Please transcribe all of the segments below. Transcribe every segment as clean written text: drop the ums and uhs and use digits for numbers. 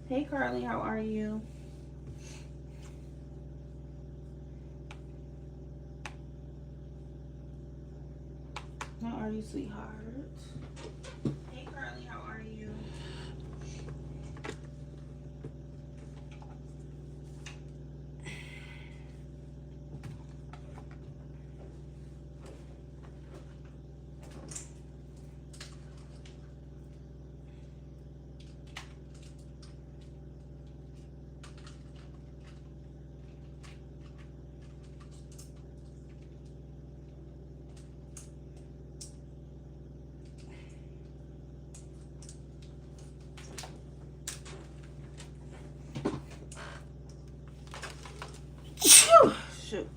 Hey Carly, how are you? How are you, sweetheart? Hey Carly, how are you? Shoot.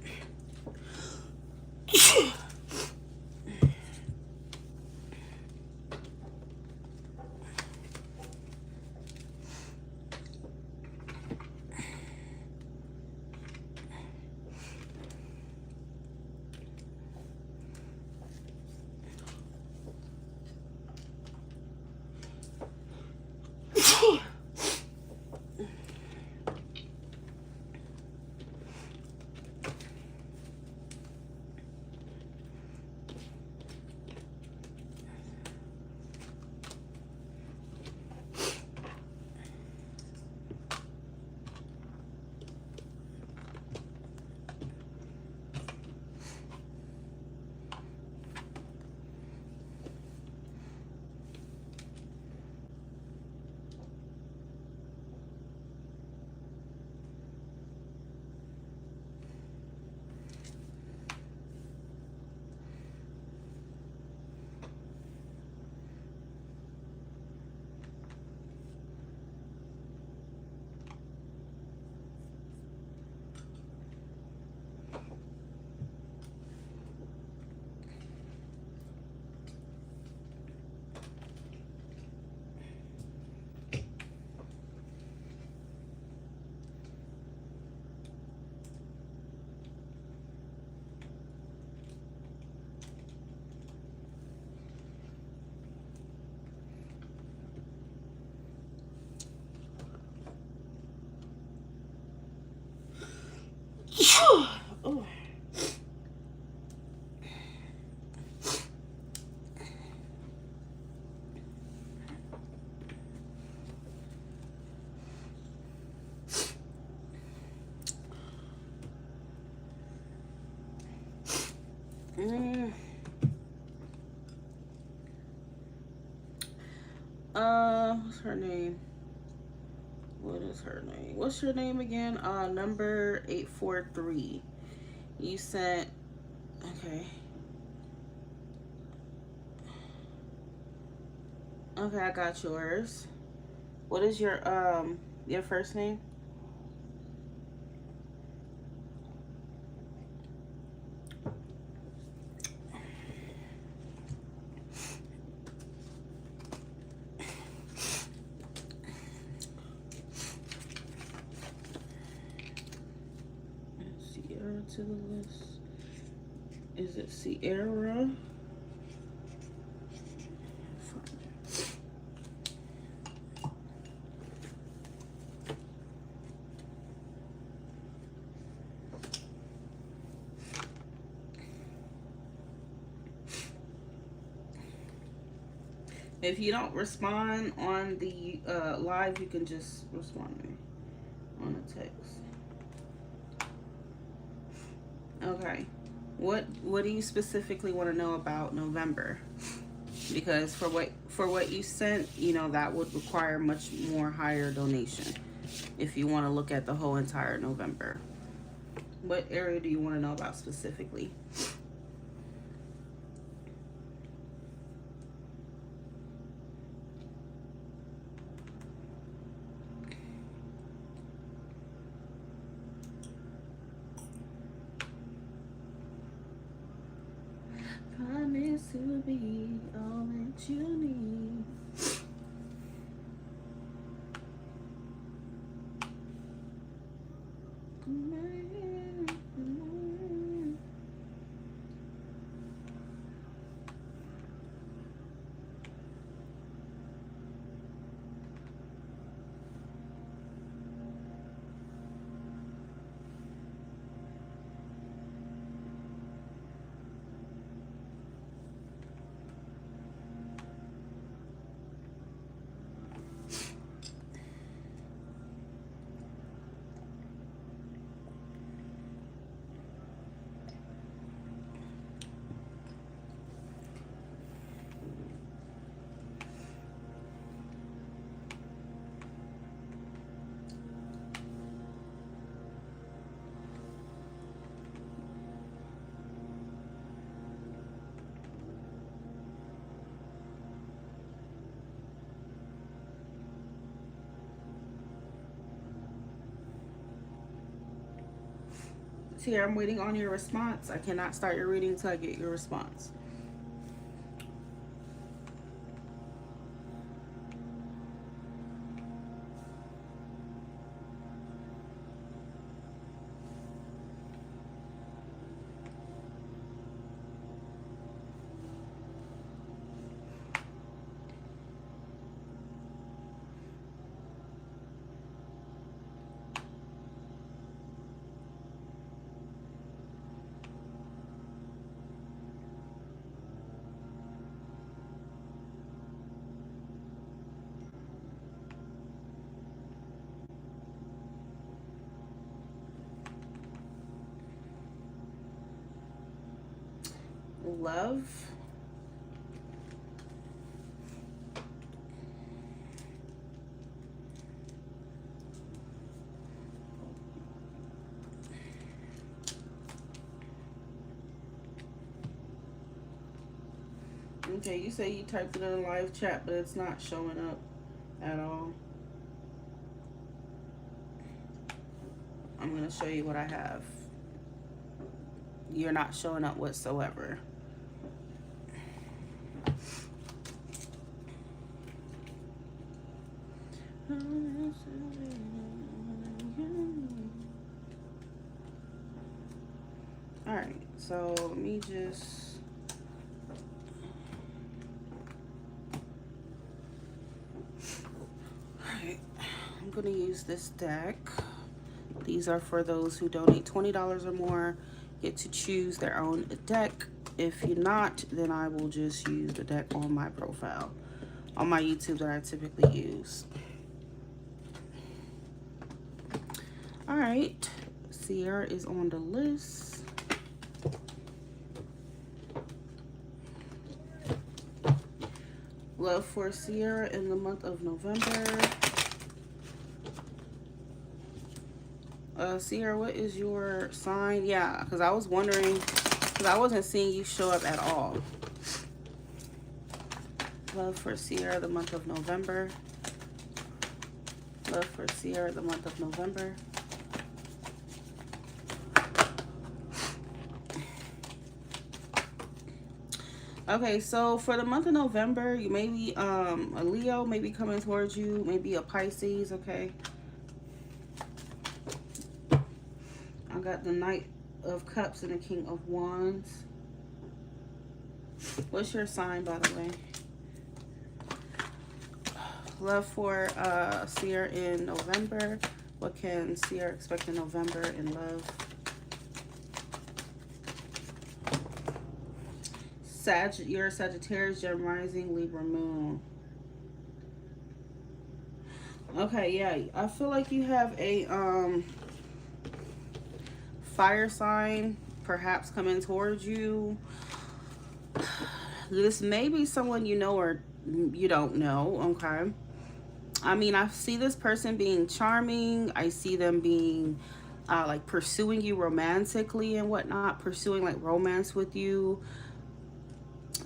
Oh. Mm. What's her name? What is her name? What's your name again? Number 843. You sent. Okay. Okay, I got yours. What is your first name? Sierra to the list. Is it Sierra? If you don't respond on the live, you can just respond to me on a text. Okay. What do you specifically want to know about November? Because for what you sent, that would require much more higher donation if you want to look at the whole entire November. What area do you want to know about specifically? Promise to be all that you need. Here, I'm waiting on your response. I cannot start your reading until I get your response. Love. Okay, you say you typed it in a live chat, but it's not showing up at all. I'm going to show you what I have. You're not showing up whatsoever. All right, so let me just... Alright, I'm going to use this deck. These are for those who donate $20 or more. Get to choose their own deck. If you're not, then I will just use the deck on my profile, on my YouTube that I typically use. All right, Sierra is on the list. Love for Sierra in the month of November. Sierra, what is your sign? Yeah, because I was wondering, because I wasn't seeing you show up at all. Love for Sierra, the month of November. Love for Sierra, the month of November. Okay, so for the month of November, you may be a Leo may be coming towards you, maybe a Pisces, okay? I got the Knight of Cups and the King of Wands. What's your sign, by the way? Love for Sierra in November. What can Sierra expect in November in love? You're a Sagittarius, Gem Rising, Libra Moon. Okay, yeah, I feel like you have a fire sign perhaps coming towards you. This may be someone you know or you don't know, okay? I mean, I see this person being charming. I see them being like pursuing you romantically and whatnot, pursuing like romance with you.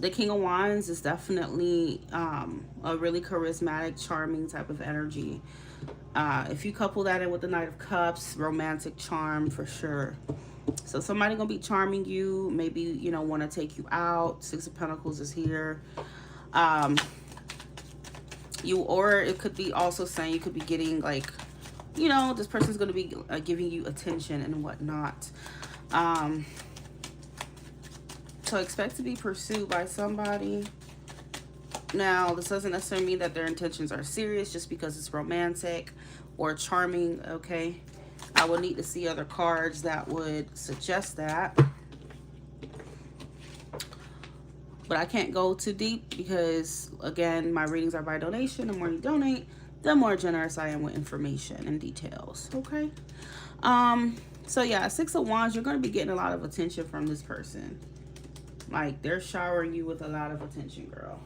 The King of Wands is definitely a really charismatic, charming type of energy. If you couple that in with the Knight of Cups, romantic charm for sure. So somebody gonna be charming you, maybe, you know, want to take you out. Six of Pentacles is here. Or it could be also saying you could be getting like, you know, this person's gonna be giving you attention and whatnot. So expect to be pursued by somebody. Now, this doesn't necessarily mean that their intentions are serious just because it's romantic or charming, okay? I would need to see other cards that would suggest that. But I can't go too deep because, again, my readings are by donation. The more you donate, the more generous I am with information and details, okay? So, yeah, Six of Wands, you're going to be getting a lot of attention from this person. Like, they're showering you with a lot of attention, girl.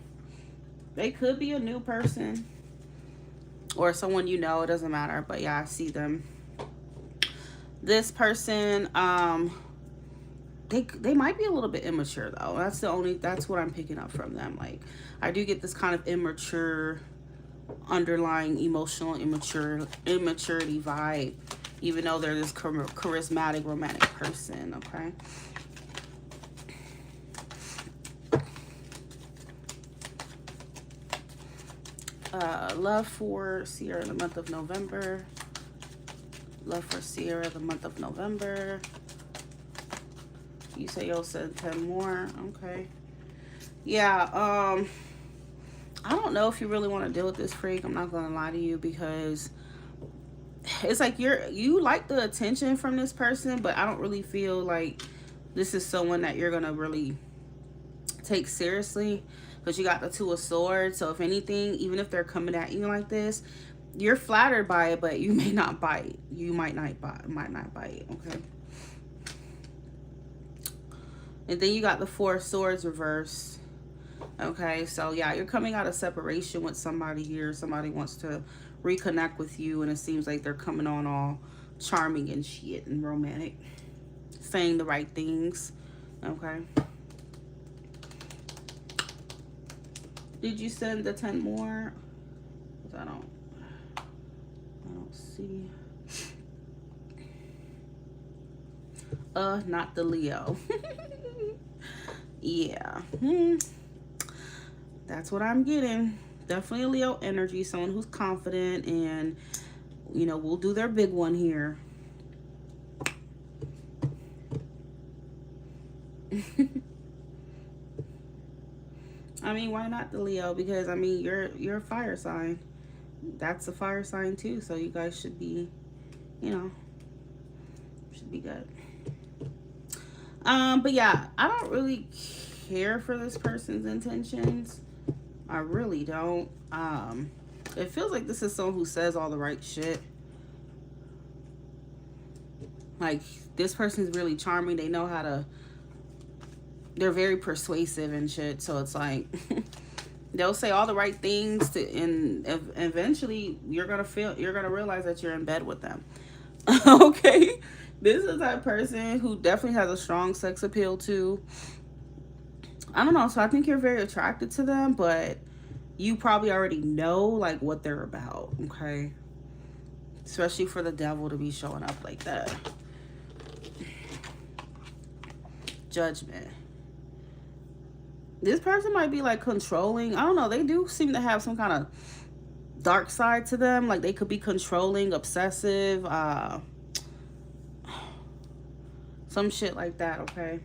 They could be a new person or someone you know. It doesn't matter. But, yeah, I see them. This person, they might be a little bit immature, though. That's what I'm picking up from them. Like, I do get this kind of immature, underlying emotional immaturity vibe even though they're this charismatic, romantic person, okay? Love for Sierra in the month of November. Love for Sierra the month of November. You say you'll send 10 more. Okay. Yeah, I don't know if you really want to deal with this freak. I'm not gonna lie to you, because it's like you like the attention from this person, but I don't really feel like this is someone that you're gonna really take seriously, because you got the Two of Swords. So if anything, even if they're coming at you like this, you're flattered by it, but you may not bite. You might not bite. Okay. And then you got the Four of Swords reversed. Okay, so yeah, you're coming out of separation with somebody here. Somebody wants to reconnect with you, and it seems like they're coming on all charming and shit and romantic, saying the right things. Okay. Did you send the 10 more? I don't see. Not the Leo. Yeah. That's what I'm getting. Definitely a Leo energy. Someone who's confident and, you know, will do their big one here. I mean, why not the Leo? Because, I mean, you're a fire sign. That's a fire sign too. So you guys should be, you know, should be good. But yeah, I don't really care for this person's intentions. I really don't. It feels like this is someone who says all the right shit. Like, this person's really charming. They know how to, they're very persuasive and shit. So it's like, they'll say all the right things and eventually you're gonna realize that you're in bed with them. Okay. This is that person who definitely has a strong sex appeal too. I don't know. So I think you're very attracted to them, but you probably already know like what they're about. Okay. Especially for the devil to be showing up like that. Judgment. This person might be like controlling. I don't know. They do seem to have some kind of dark side to them. Like they could be controlling, obsessive, some shit like that, okay?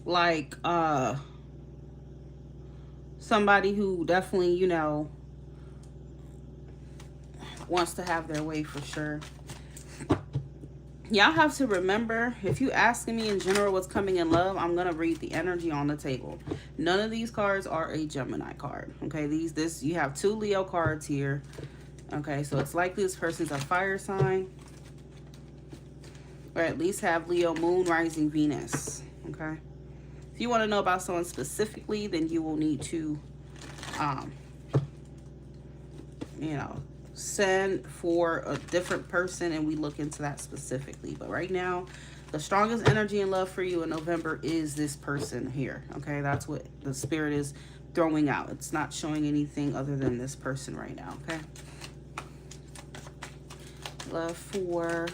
Like, somebody who definitely, you know, wants to have their way for sure. Y'all have to remember, if you asking me in general what's coming in love, I'm gonna read the energy on the table. None of these cards are a Gemini card. Okay, you have 2 Leo cards here. Okay, so it's likely this person's a fire sign, or at least have Leo moon, rising Venus. Okay, if you want to know about someone specifically, then you will need to you know, send for a different person and we look into that specifically. But right now, the strongest energy and love for you in November is this person here. Okay, that's what the spirit is throwing out. It's not showing anything other than this person right now. Okay, love for,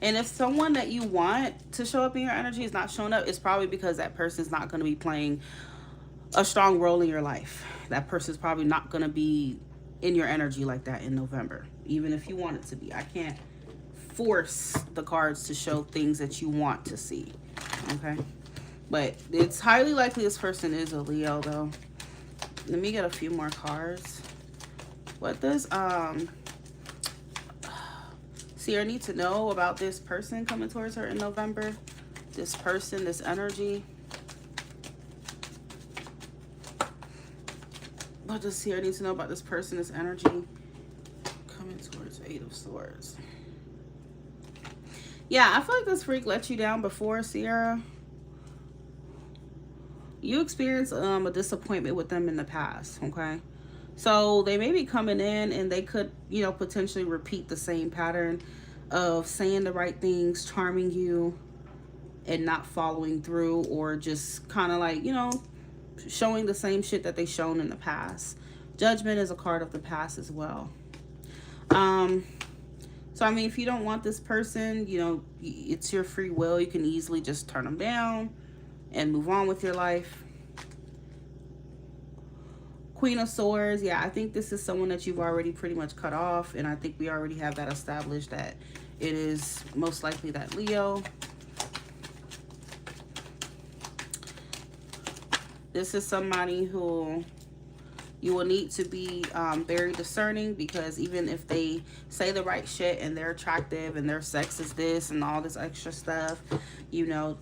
and if someone that you want to show up in your energy is not showing up, it's probably because that person's not going to be playing a strong role in your life. That person's probably not going to be in your energy like that in November, even if you want it to be. I can't force the cards to show things that you want to see. Okay, but it's highly likely this person is a Leo though. Let me get a few more cards. What does Sierra need to know about this person coming towards her in November? This person, this energy. What does Sierra need to know about this person, this energy coming towards 8 of Swords? Yeah, I feel like this freak let you down before, Sierra. You experienced a disappointment with them in the past, okay? So they may be coming in and they could, you know, potentially repeat the same pattern of saying the right things, charming you, and not following through, or just kind of like, you know, showing the same shit that they shown in the past. Judgment is a card of the past as well. So I mean, if you don't want this person, you know, it's your free will. You can easily just turn them down and move on with your life. Queen of Swords, yeah, I think this is someone that you've already pretty much cut off, and I think we already have that established that it is most likely that Leo. This is somebody who you will need to be very discerning, because even if they say the right shit and they're attractive and their sex is this and all this extra stuff, you know,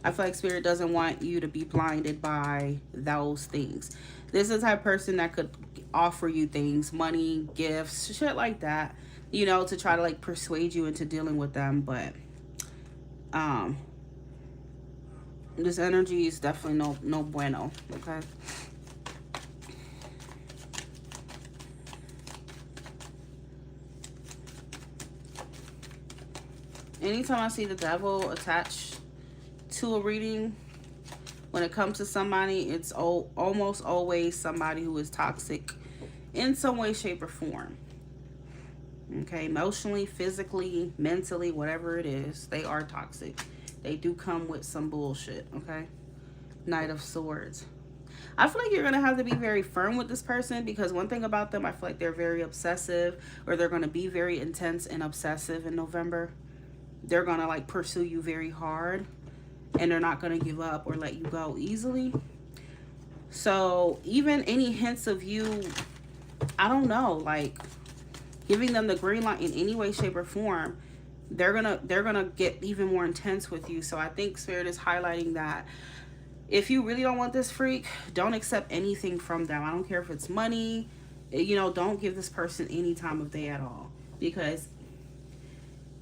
I feel like Spirit doesn't want you to be blinded by those things. This is the type of person that could offer you things, money, gifts, shit like that, you know, to try to like persuade you into dealing with them. But this energy is definitely no bueno, okay? Anytime I see the devil attached to a reading, when it comes to somebody, it's almost always somebody who is toxic in some way, shape, or form. Okay, emotionally, physically, mentally, whatever it is, they are toxic. They do come with some bullshit, okay? Knight of Swords. I feel like you're going to have to be very firm with this person, because one thing about them, I feel like they're very obsessive, or they're going to be very intense and obsessive in November. They're going to like pursue you very hard, and they're not going to give up or let you go easily. So even any hints of you, I don't know, like giving them the green light in any way, shape, or form, they're gonna get even more intense with you. So I think Spirit is highlighting that if you really don't want this freak, don't accept anything from them. I don't care if it's money, you know, don't give this person any time of day at all, because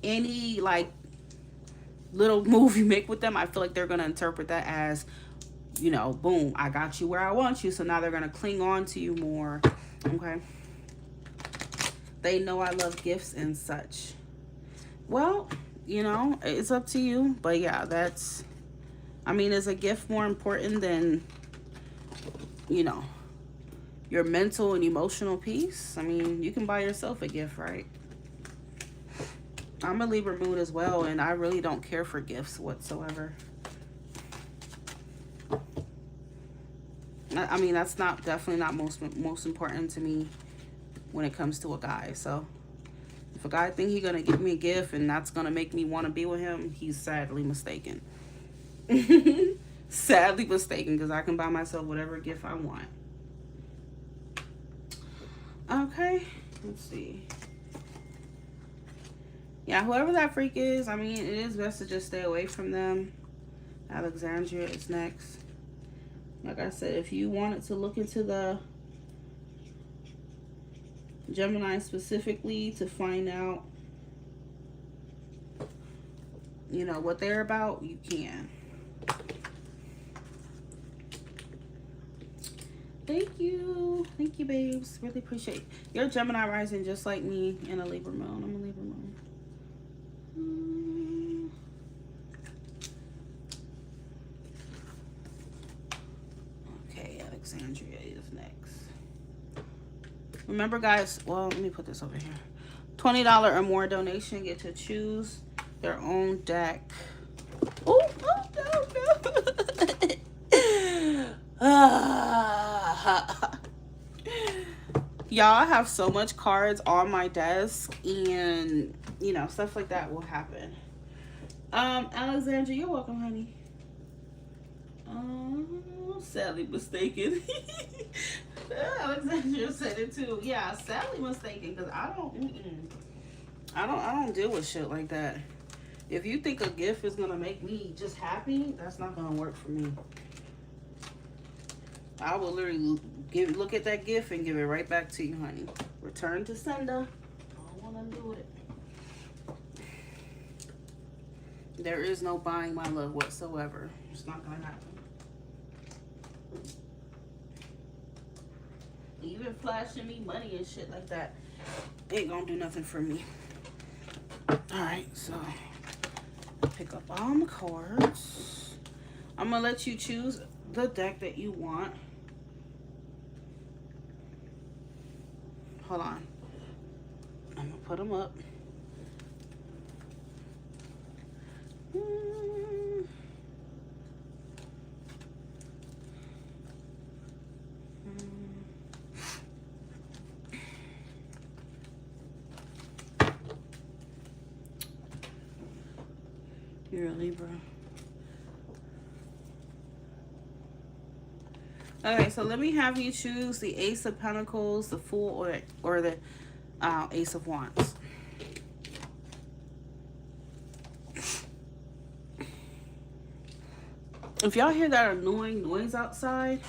any like little move you make with them, I feel like they're gonna interpret that as, you know, boom, I got you where I want you. So now they're gonna cling on to you more. Okay, they know I love gifts and such. Well, you know, it's up to you, but yeah, that's, I mean, is a gift more important than, you know, your mental and emotional peace? I mean, you can buy yourself a gift, right? I'm a Libra moon as well, and I really don't care for gifts whatsoever. I mean, that's not, definitely not most important to me when it comes to a guy. So if a guy think he's gonna give me a gift and that's gonna make me want to be with him, he's sadly mistaken. Sadly mistaken, because I can buy myself whatever gift I want. Okay, let's see. Yeah, whoever that freak is, I mean, it is best to just stay away from them. Alexandria is next. Like I said, if you wanted to look into the Gemini specifically to find out, you know, what they're about, you can. Thank you, babes. Really appreciate it. You're Gemini rising just like me, and a Libra moon. I'm a Libra moon. Okay, Alexandria is next. Remember, guys, well, let me put this over here. $20 or more donation get to choose their own deck. Oh, no. Y'all, have so much cards on my desk, and you know, stuff like that will happen. Alexandra, you're welcome, honey. Sadly mistaken. Alexandra said it too. Yeah, sadly mistaken, because I don't deal with shit like that. If you think a gift is gonna make me just happy, that's not gonna work for me. I will literally look at that gift and give it right back to you, honey. Return to sender. I don't want to do it. There is no buying my love whatsoever. It's not gonna happen. Even flashing me money and shit like that ain't gonna do nothing for me. Alright, so pick up all my cards. I'm gonna let you choose the deck that you want. Hold on. I'm gonna put them up. You're a Libra. Okay, so let me have you choose the Ace of Pentacles, the Fool, or the Ace of Wands. If y'all hear that annoying noise outside,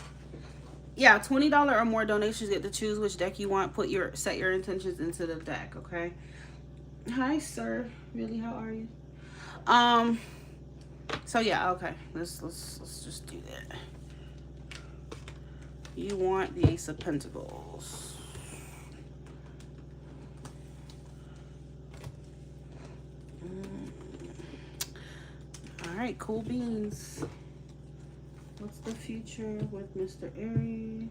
yeah, $20 or more donations get to choose which deck you want. Set your intentions into the deck, okay? Hi, sir. Really, how are you? So yeah, okay. Let's just do that. You want the Ace of Pentacles. All right, cool beans. What's the future with Mr. Aries?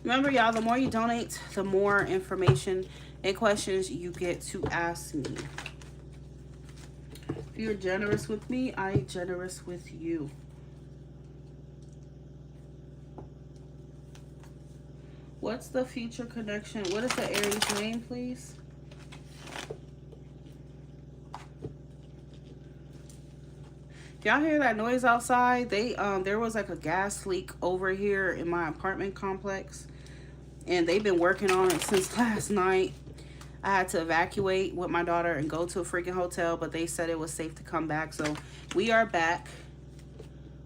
Remember, y'all, the more you donate, the more information and questions you get to ask me. If you're generous with me, I'm generous with you. What's the future connection? What is the Aries name, please? If y'all hear that noise outside, there was like a gas leak over here in my apartment complex, and they've been working on it since last night. I had to evacuate with my daughter and go to a freaking hotel, but they said it was safe to come back, so we are back.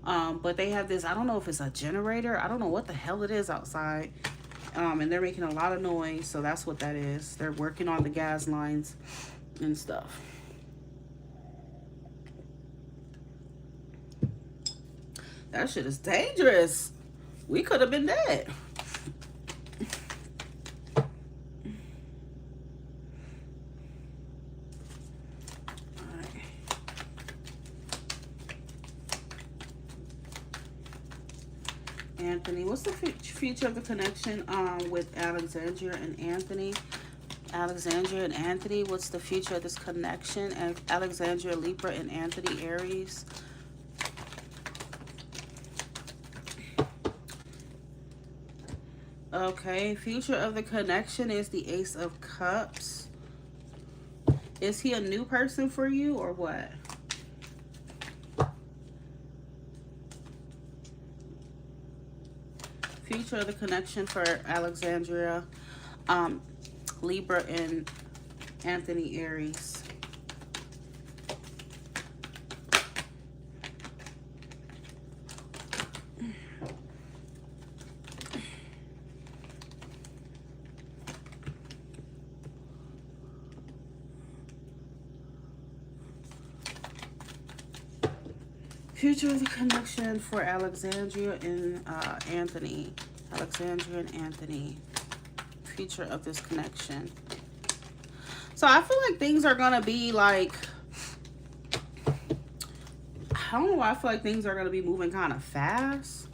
But they have this, I don't know if it's a generator, I don't know what the hell it is outside, and they're making a lot of noise, so that's what that is. They're working on the gas lines and stuff. That shit is dangerous. We could have been dead. Anthony, what's the future of the connection with Alexandria and Anthony? Alexandria and Anthony, what's the future of this connection? And Alexandria, Libra, and Anthony, Aries. Okay, future of the connection is the Ace of Cups. Is he a new person for you or what? Future of the connection for Alexandria, Libra, and Anthony, Aries. Future of the connection for Alexandria and Anthony. Alexandria and Anthony. Future of this connection. So I feel like things are going to be like, I don't know why I feel like things are going to be moving kind of fast.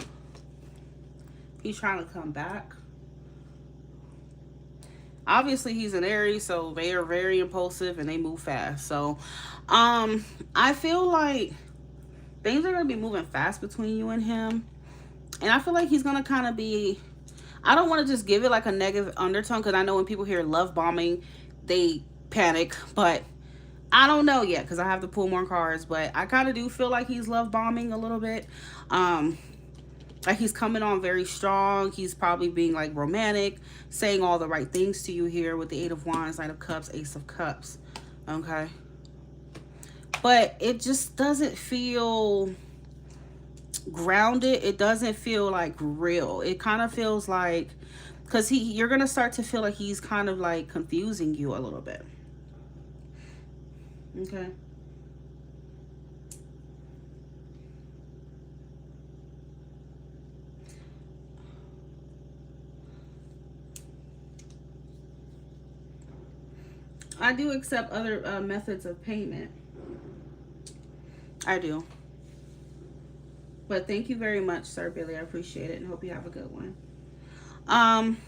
He's trying to come back. Obviously, he's an Aries, so they are very impulsive and they move fast. So I feel like things are going to be moving fast between you and him. And I feel like he's going to kind of be, I don't want to just give it like a negative undertone, because I know when people hear love bombing, they panic. But I don't know yet, because I have to pull more cards. But I kind of do feel like he's love bombing a little bit. Like he's coming on very strong. He's probably being like romantic, saying all the right things to you here with the Eight of Wands, Knight of Cups, Ace of Cups. Okay. But it just doesn't feel grounded. It doesn't feel like real. It kind of feels like, because you're going to start to feel like he's kind of like confusing you a little bit. Okay. I do accept other methods of payment. I do. But thank you very much, Sir Billy. I appreciate it and hope you have a good one. Um,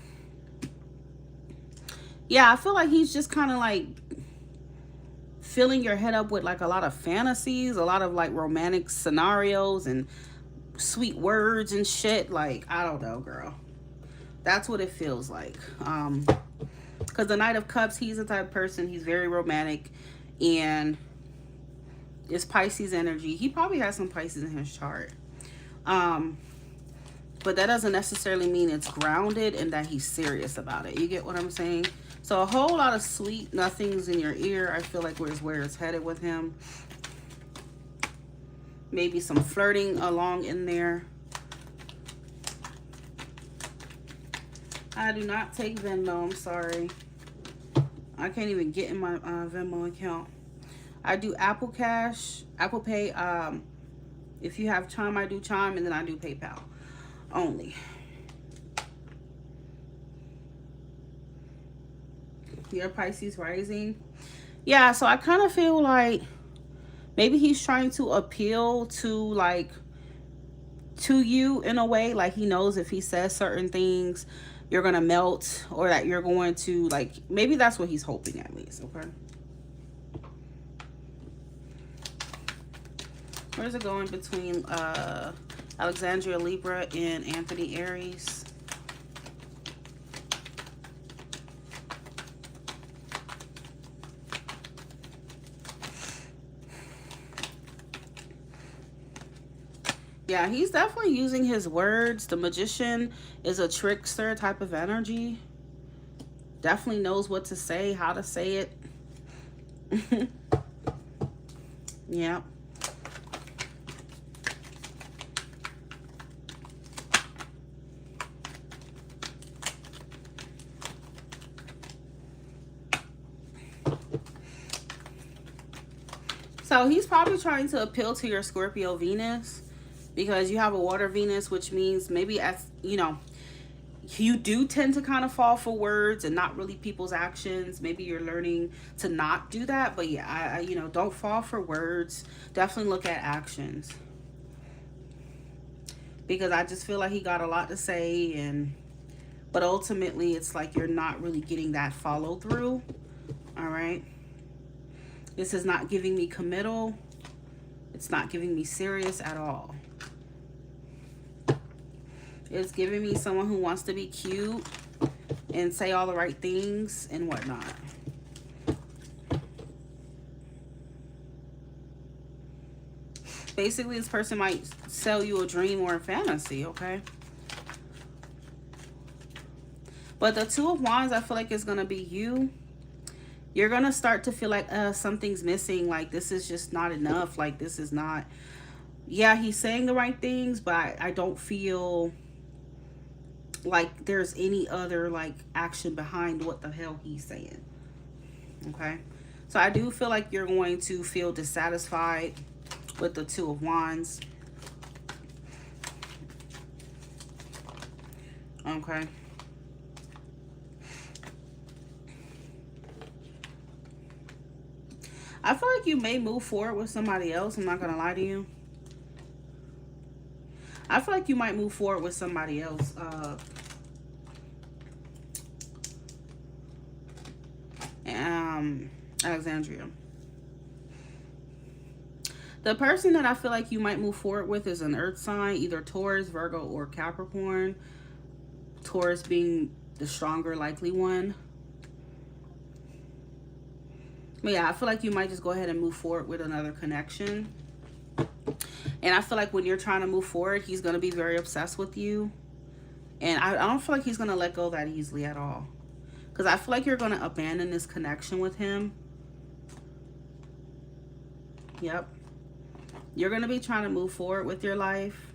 yeah, I feel like he's just kind of like filling your head up with like a lot of fantasies, a lot of like romantic scenarios and sweet words and shit. Like, I don't know, girl. That's what it feels like. Because the Knight of Cups, he's the type of person, he's very romantic, and it's Pisces energy. He probably has some Pisces in his chart. But that doesn't necessarily mean it's grounded and that he's serious about it. You get what I'm saying? So a whole lot of sweet nothings in your ear, I feel like is where it's headed with him. Maybe some flirting along in there. I do not take Venmo, I'm sorry. I can't even get in my Venmo account. I do Apple Cash, Apple Pay. If you have Chime, I do Chime, and then I do PayPal only. Your Pisces rising. Yeah, so I kind of feel like maybe he's trying to appeal to you in a way. Like he knows if he says certain things, you're going to melt, or that you're going to maybe that's what he's hoping at least. Okay. Where's it going between Alexandria Libra and Anthony Aries? Yeah, he's definitely using his words. The Magician is a trickster type of energy. Definitely knows what to say, how to say it. Yeah. So he's probably trying to appeal to your Scorpio Venus, because you have a water Venus, which means maybe, as you know, you do tend to kind of fall for words and not really people's actions. Maybe you're learning to not do that. But yeah, you know, don't fall for words. Definitely look at actions, because I just feel like he got a lot to say, but ultimately it's like you're not really getting that follow through. All right. This is not giving me committal. It's not giving me serious at all. It's giving me someone who wants to be cute and say all the right things and whatnot. Basically, this person might sell you a dream or a fantasy, okay? But the Two of Wands, I feel like it's going to be you. You're going to start to feel like something's missing. Like, this is just not enough. Like, this is not... Yeah, he's saying the right things, but I don't feel like there's any other, action behind what the hell he's saying. Okay? So, I do feel like you're going to feel dissatisfied with the Two of Wands. Okay? I feel like you may move forward with somebody else. I'm not going to lie to you. I feel like you might move forward with somebody else. Alexandria. The person that I feel like you might move forward with is an earth sign, either Taurus, Virgo, or Capricorn. Taurus being the stronger likely one. But yeah, I feel like you might just go ahead and move forward with another connection. And I feel like when you're trying to move forward, he's going to be very obsessed with you. And I don't feel like he's going to let go that easily at all. Because I feel like you're going to abandon this connection with him. Yep. You're going to be trying to move forward with your life.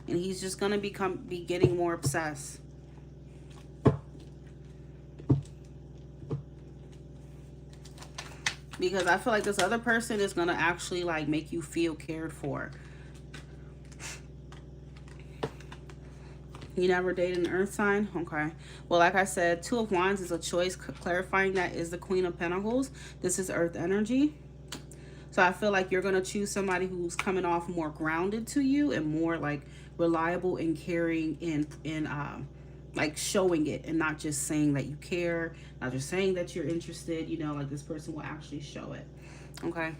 And he's just going to be getting more obsessed. Because I feel like this other person is going to actually make you feel cared for. You never dated an earth sign? Okay. Well, like I said, Two of Wands is a choice. Clarifying that is the Queen of Pentacles. This is earth energy. So I feel like you're going to choose somebody who's coming off more grounded to you and more like reliable and caring and like showing it and not just saying that you care, not just saying that you're interested, you know, like this person will actually show it. Okay.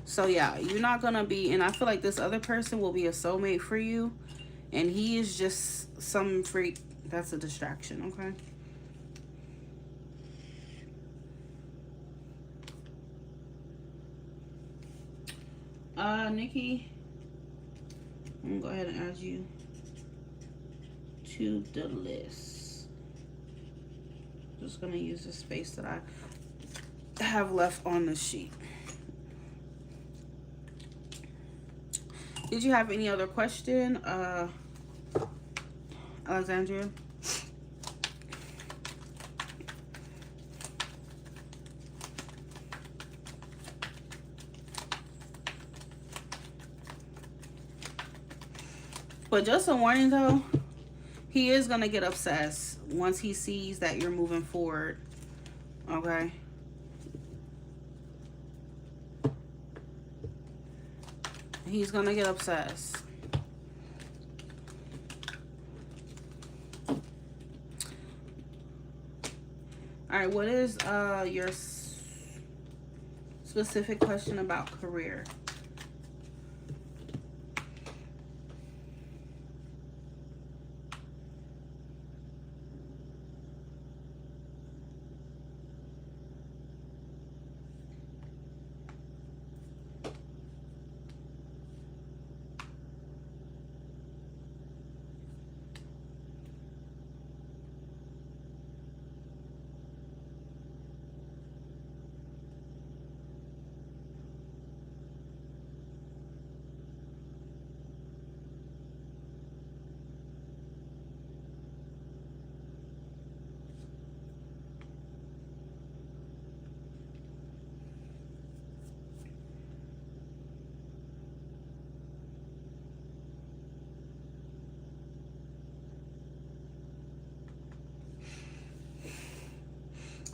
So yeah, you're not gonna be, and I feel like this other person will be a soulmate for you, and he is just some freak that's a distraction. Okay. Nikki, I'm gonna go ahead and add you to the list. Just gonna use the space that I have left on the sheet. Did you have any other question, Alexandria? But just a warning though, he is gonna get obsessed once he sees that you're moving forward. Okay. He's gonna get obsessed. All right, what is your specific question about career?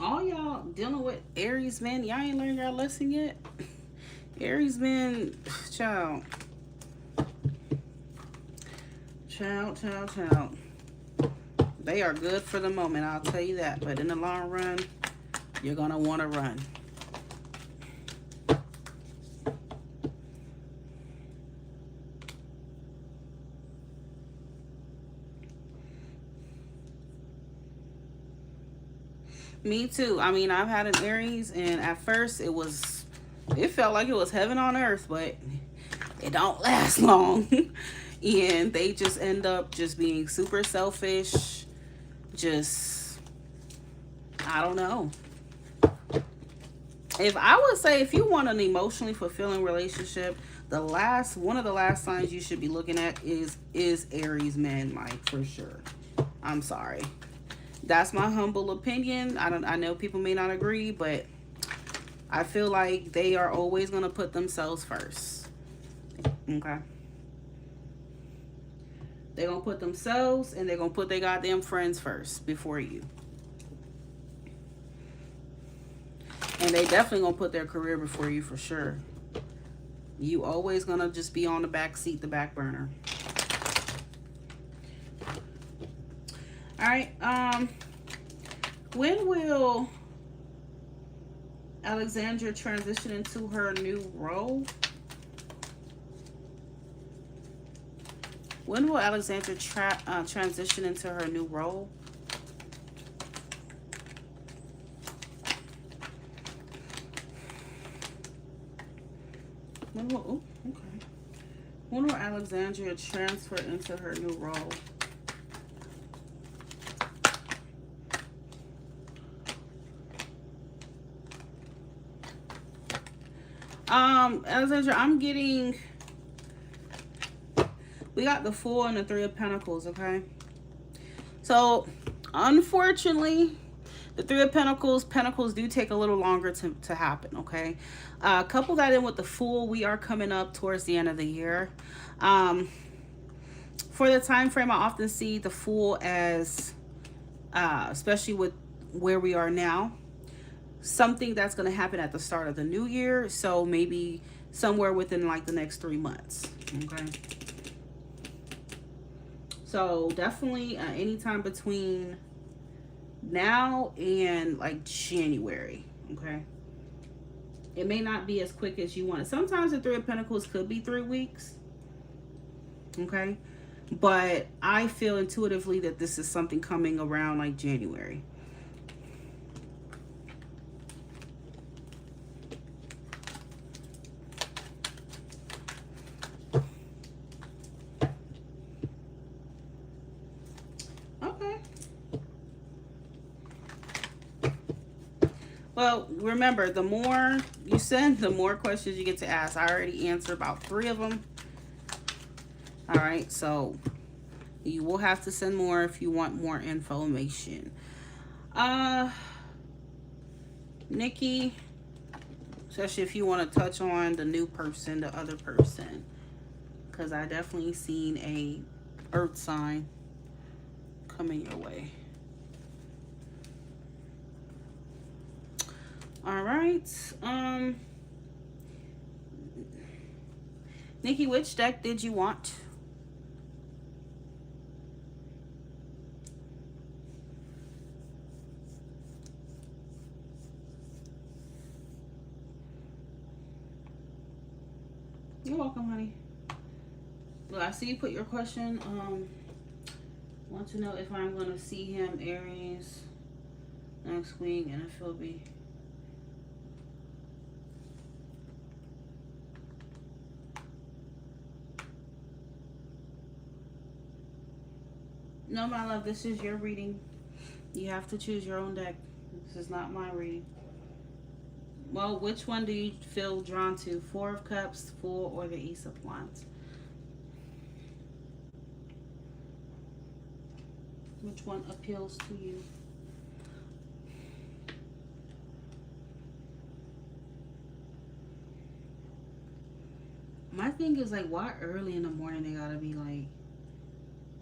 All y'all dealing with Aries men, y'all ain't learned y'all lesson yet. Aries men, child. They are good for the moment, I'll tell you that. But in the long run, you're gonna want to run. Me too. I mean, I've had an Aries, and at first it felt like it was heaven on earth, but it don't last long. And they just end up just being super selfish. Just, I don't know. If I would say, if you want an emotionally fulfilling relationship, one of the last signs you should be looking at is Aries men, like, for sure. I'm sorry. That's my humble opinion. I know people may not agree, but I feel like they are always going to put themselves first. Okay. They're going to put themselves, and they're going to put their goddamn friends first before you. And they definitely going to put their career before you for sure. You always going to just be on the back seat, the back burner. All right. When will Alexandra transition into her new role? When will Alexandra transition into her new role? When will Alexandra transfer into her new role? Alexandra, I'm getting, we got the Fool and the Three of Pentacles, okay? So, unfortunately, the Three of Pentacles do take a little longer to happen, okay? Couple that in with the Fool, we are coming up towards the end of the year. For the time frame, I often see the Fool as, especially with where we are now, something that's going to happen at the start of the new year. So maybe somewhere within like the next 3 months. Okay. So definitely anytime between now and like January. Okay. It may not be as quick as you want it. Sometimes the Three of Pentacles could be 3 weeks. Okay. But I feel intuitively that this is something coming around like January. Okay. Well, remember, the more you send, the more questions you get to ask. I already answered about 3 of them. All right, so you will have to send more if you want more information. Nikki, especially if you want to touch on the new person, the other person, because I definitely seen a earth sign coming your way. All right. Nikki, which deck did you want? You're welcome, honey. Well, I see you put your question. Want to know if I'm going to see him, Aries, next week, and if he'll be... No, my love, this is your reading. You have to choose your own deck. This is not my reading. Well, which one do you feel drawn to? 4 of Cups, Fool, or the Ace of Wands? Which one appeals to you? My thing is, like, why early in the morning they gotta be, like,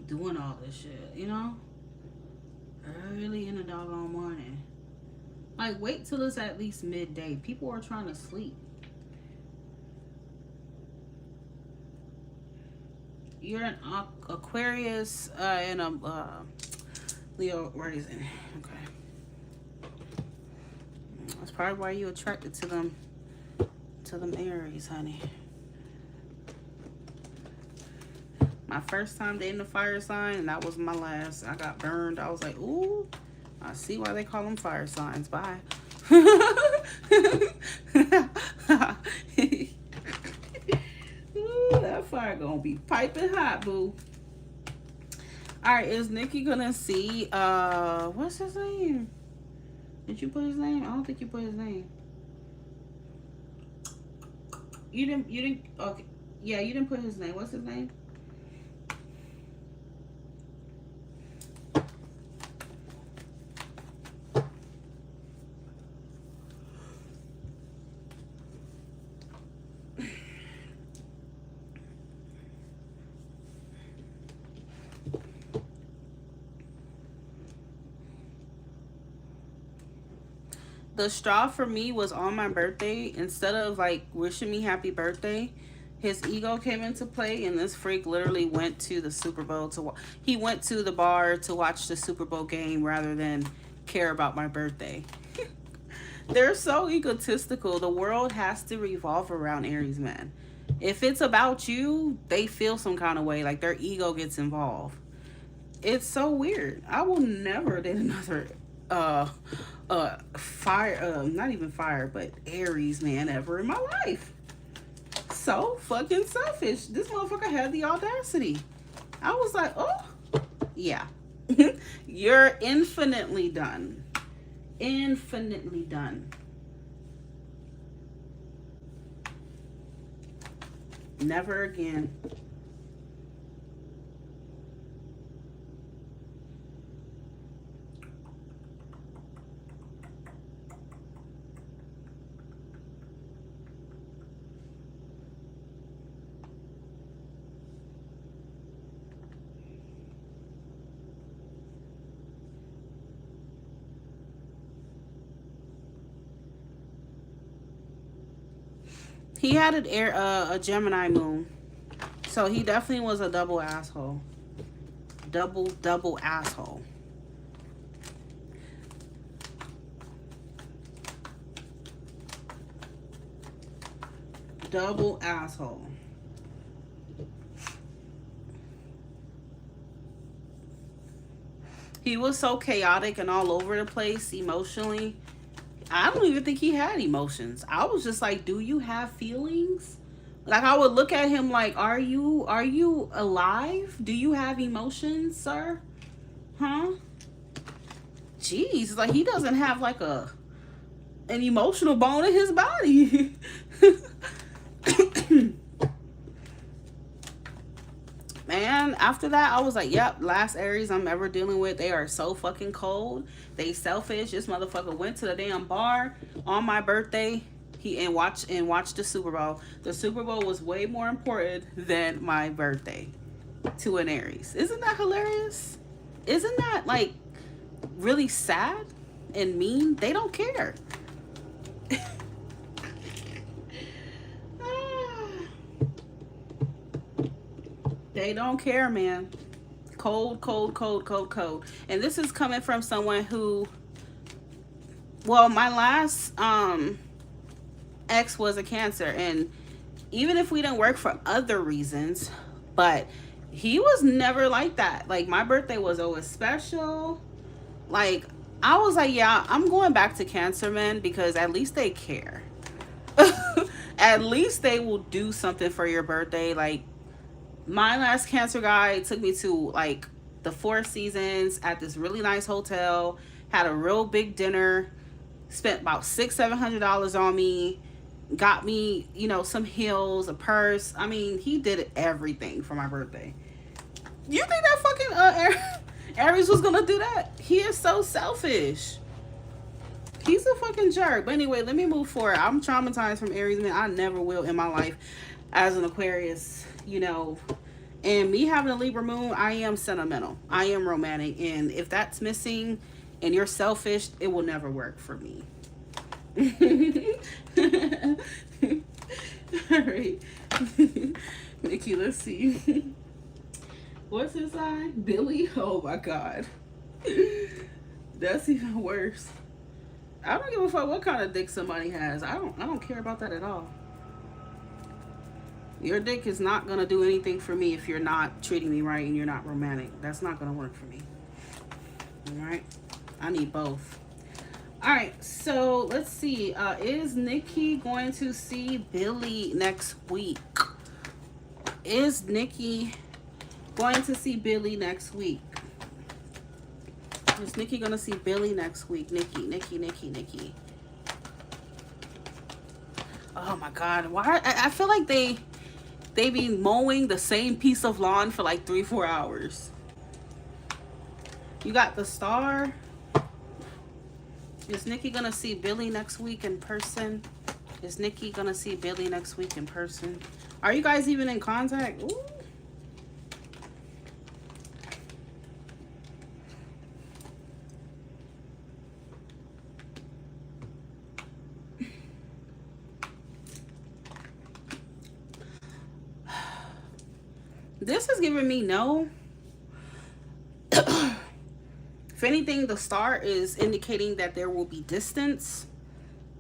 doing all this shit, you know? Early in the doggone morning. Like, wait till it's at least midday. People are trying to sleep. You're an Aquarius and a Leo rising. Okay. That's probably why you attracted to them Aries, honey. My first time dating a fire sign, and that was my last. I got burned. I was like, ooh, I see why they call them fire signs. Bye. Ooh, that fire gonna be piping hot, boo. All right, is Nikki gonna see, what's his name? Did you put his name? I don't think you put his name. You didn't, okay. Yeah, you didn't put his name. What's his name? The straw for me was on my birthday. Instead of like wishing me happy birthday, his ego came into play, and this freak literally went to the Super Bowl he went to the bar to watch the Super Bowl game rather than care about my birthday. They're so egotistical. The world has to revolve around Aries men. If it's about you, they feel some kind of way, like their ego gets involved. It's so weird. I will never date another fire, not even fire, but Aries man ever in my life. So fucking selfish. This motherfucker had the audacity. I was like, oh yeah. You're infinitely done. Infinitely done. Never again. He had an air a Gemini moon. So he definitely was a double asshole. Double asshole. Double asshole. He was so chaotic and all over the place emotionally. I don't even think he had emotions. I was just like, do you have feelings? Like, I would look at him like, are you alive? Do you have emotions, sir? Huh? Jeez, like he doesn't have like an emotional bone in his body. Man, after that, I was like, yep, last Aries I'm ever dealing with. They are so fucking cold. They selfish. This motherfucker went to the damn bar on my birthday. He watched the Super Bowl. The Super Bowl was way more important than my birthday to an Aries. Isn't that hilarious? Isn't that like really sad and mean? They don't care. They don't care, man. Cold. And this is coming from someone who, well, my last ex was a Cancer, and even if we didn't work for other reasons, but he was never like that. Like, my birthday was always special. Like, I was like, yeah, I'm going back to Cancer men because at least they care. At least they will do something for your birthday. Like, my last Cancer guy took me to like the Four Seasons at this really nice hotel, had a real big dinner, spent about $600-700 on me, got me, you know, some heels, a purse. I mean, he did everything for my birthday. You think that fucking Aries was gonna do that? He is so selfish. He's a fucking jerk. But anyway, let me move forward. I'm traumatized from Aries, man. I never will in my life as an Aquarius, you know. And me having a Libra moon, I am sentimental. I am romantic. And if that's missing and you're selfish, it will never work for me. All right. Nikki, let's see. What's his sign? Billy? Oh my God. That's even worse. I don't give a fuck what kind of dick somebody has. I don't care about that at all. Your dick is not gonna do anything for me if you're not treating me right and you're not romantic. That's not gonna work for me. All right, I need both. All right, so let's see. Is Nikki going to see Billy next week? Is Nikki going to see Billy next week? Is Nikki gonna see Billy next week? Nikki. Oh my God, why? I feel like they be mowing the same piece of lawn for like 3-4 hours. You got the Star. Is Nikki gonna see Billy next week in person? Is Nikki gonna see Billy next week in person? Are you guys even in contact? Ooh. This is giving me no. If anything, the Star is indicating that there will be distance.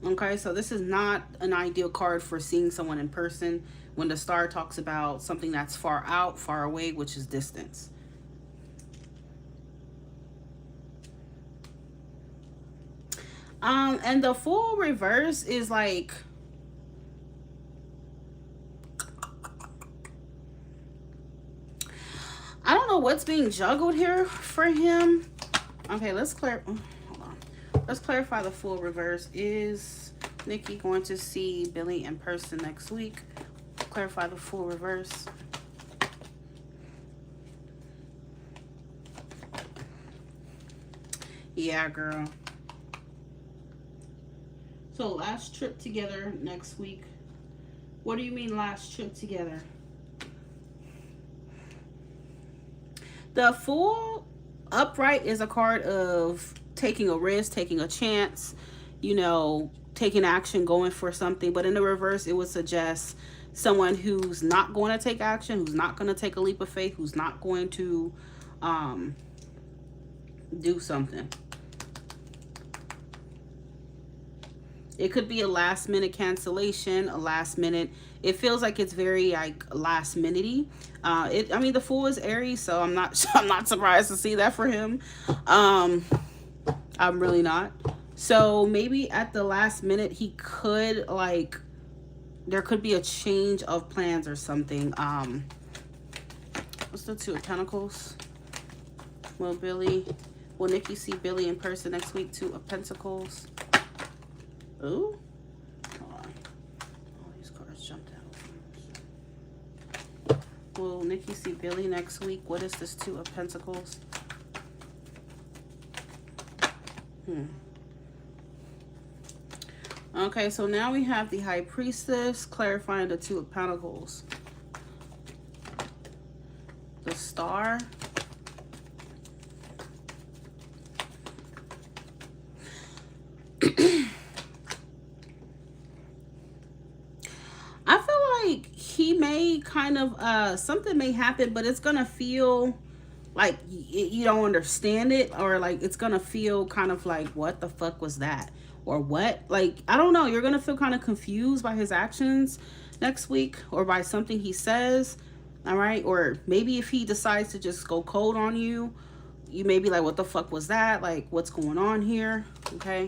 Okay, so this is not an ideal card for seeing someone in person when the Star talks about something that's far out, far away, which is distance. And the Fool reverse is like, I don't know what's being juggled here for him. Okay, let's clear. Hold on. Let's clarify the Fool reverse. Is Nikki going to see Billy in person next week? Clarify the Fool reverse. Yeah, girl. So last trip together next week. What do you mean last trip together? The Fool upright is a card of taking a risk, taking a chance, you know, taking action, going for something. But in the reverse, it would suggest someone who's not going to take action, who's not going to take a leap of faith, who's not going to do something. It could be a last minute cancellation, a last minute. It feels like it's very like last minute-y. I mean, the Fool is Aries, so I'm not surprised to see that for him. I'm really not. So maybe at the last minute he could like, there could be a change of plans or something. What's the Two of Pentacles? Will Nikki see Billy in person next week? Two of Pentacles. Ooh. Hold on. All these cards jumped out. Will Nikki see Billy next week? What is this Two of Pentacles? Okay, so now we have the High Priestess clarifying the Two of Pentacles. The Star. I feel like he may kind of, something may happen, but it's going to feel like you don't understand it, or like it's going to feel kind of like, what the fuck was that? Or what? Like, I don't know. You're going to feel kind of confused by his actions next week, or by something he says. All right. Or maybe if he decides to just go cold on you, you may be like, what the fuck was that? Like, what's going on here? Okay.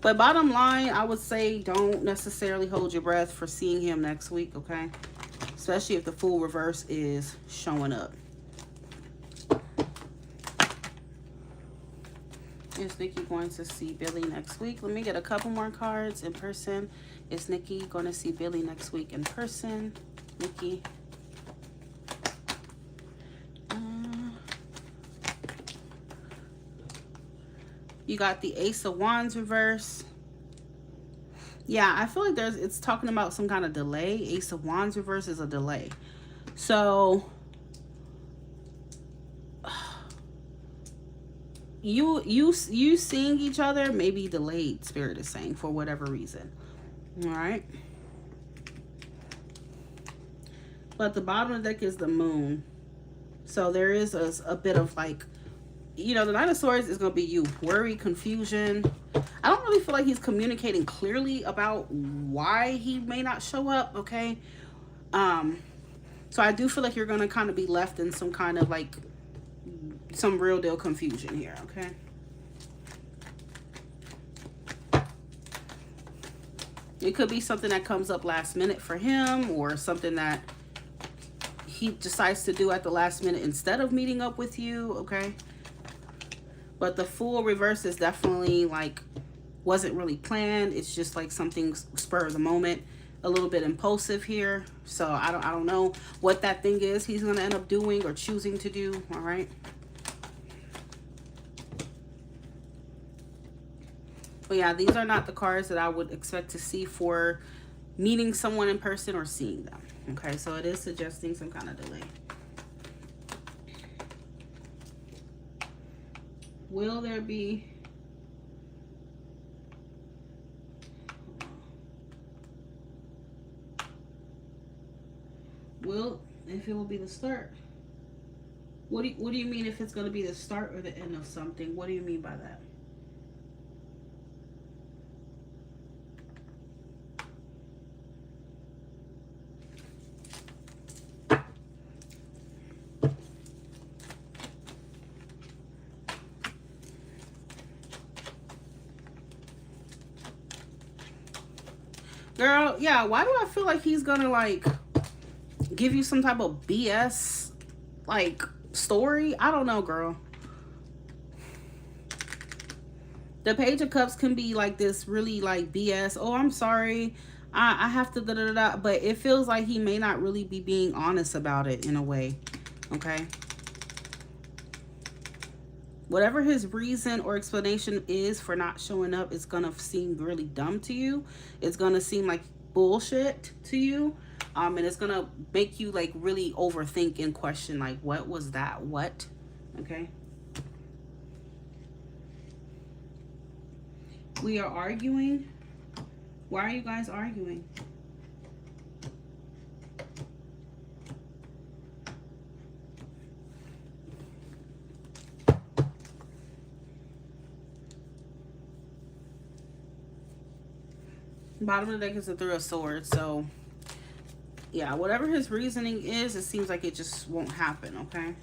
But bottom line, I would say don't necessarily hold your breath for seeing him next week, okay? Especially if the Fool reverse is showing up. Is Nikki going to see Billy next week? Let me get a couple more cards in person. Is Nikki going to see Billy next week in person? Nikki. You got the Ace of Wands reverse. Yeah, I feel like it's talking about some kind of delay. Ace of Wands reverse is a delay. So you seeing each other may be delayed, Spirit is saying, for whatever reason. All right. But the bottom of the deck is the Moon. So there is a bit of like, you know, the Knight of Swords is going to be you. Worry, confusion. I don't really feel like he's communicating clearly about why he may not show up, okay? So I do feel like you're going to kind of be left in some kind of like, some real deal confusion here, okay? It could be something that comes up last minute for him, or something that he decides to do at the last minute instead of meeting up with you, okay? But the Fool reverse is definitely like, wasn't really planned. It's just like something spur of the moment, a little bit impulsive here. So I don't know what that thing is he's going to end up doing or choosing to do. All right. But yeah, these are not the cards that I would expect to see for meeting someone in person or seeing them. Okay. So it is suggesting some kind of delay. Will there be... if it will be the start. What do you mean if it's going to be the start or the end of something? What do you mean by that? Girl, yeah, why do I feel like he's gonna like give you some type of BS like story? I don't know, girl. The Page of Cups can be like this really like BS. Oh, I'm sorry. I have to da-da-da-da. But it feels like he may not really be being honest about it in a way. Okay. Whatever his reason or explanation is for not showing up, it's going to seem really dumb to you. It's going to seem like bullshit to you. And it's going to make you like really overthink and question like, what was that? What? Okay. We are arguing. Why are you guys arguing? Bottom of the deck is the Three of Swords. So, yeah, whatever his reasoning is, it seems like it just won't happen, okay?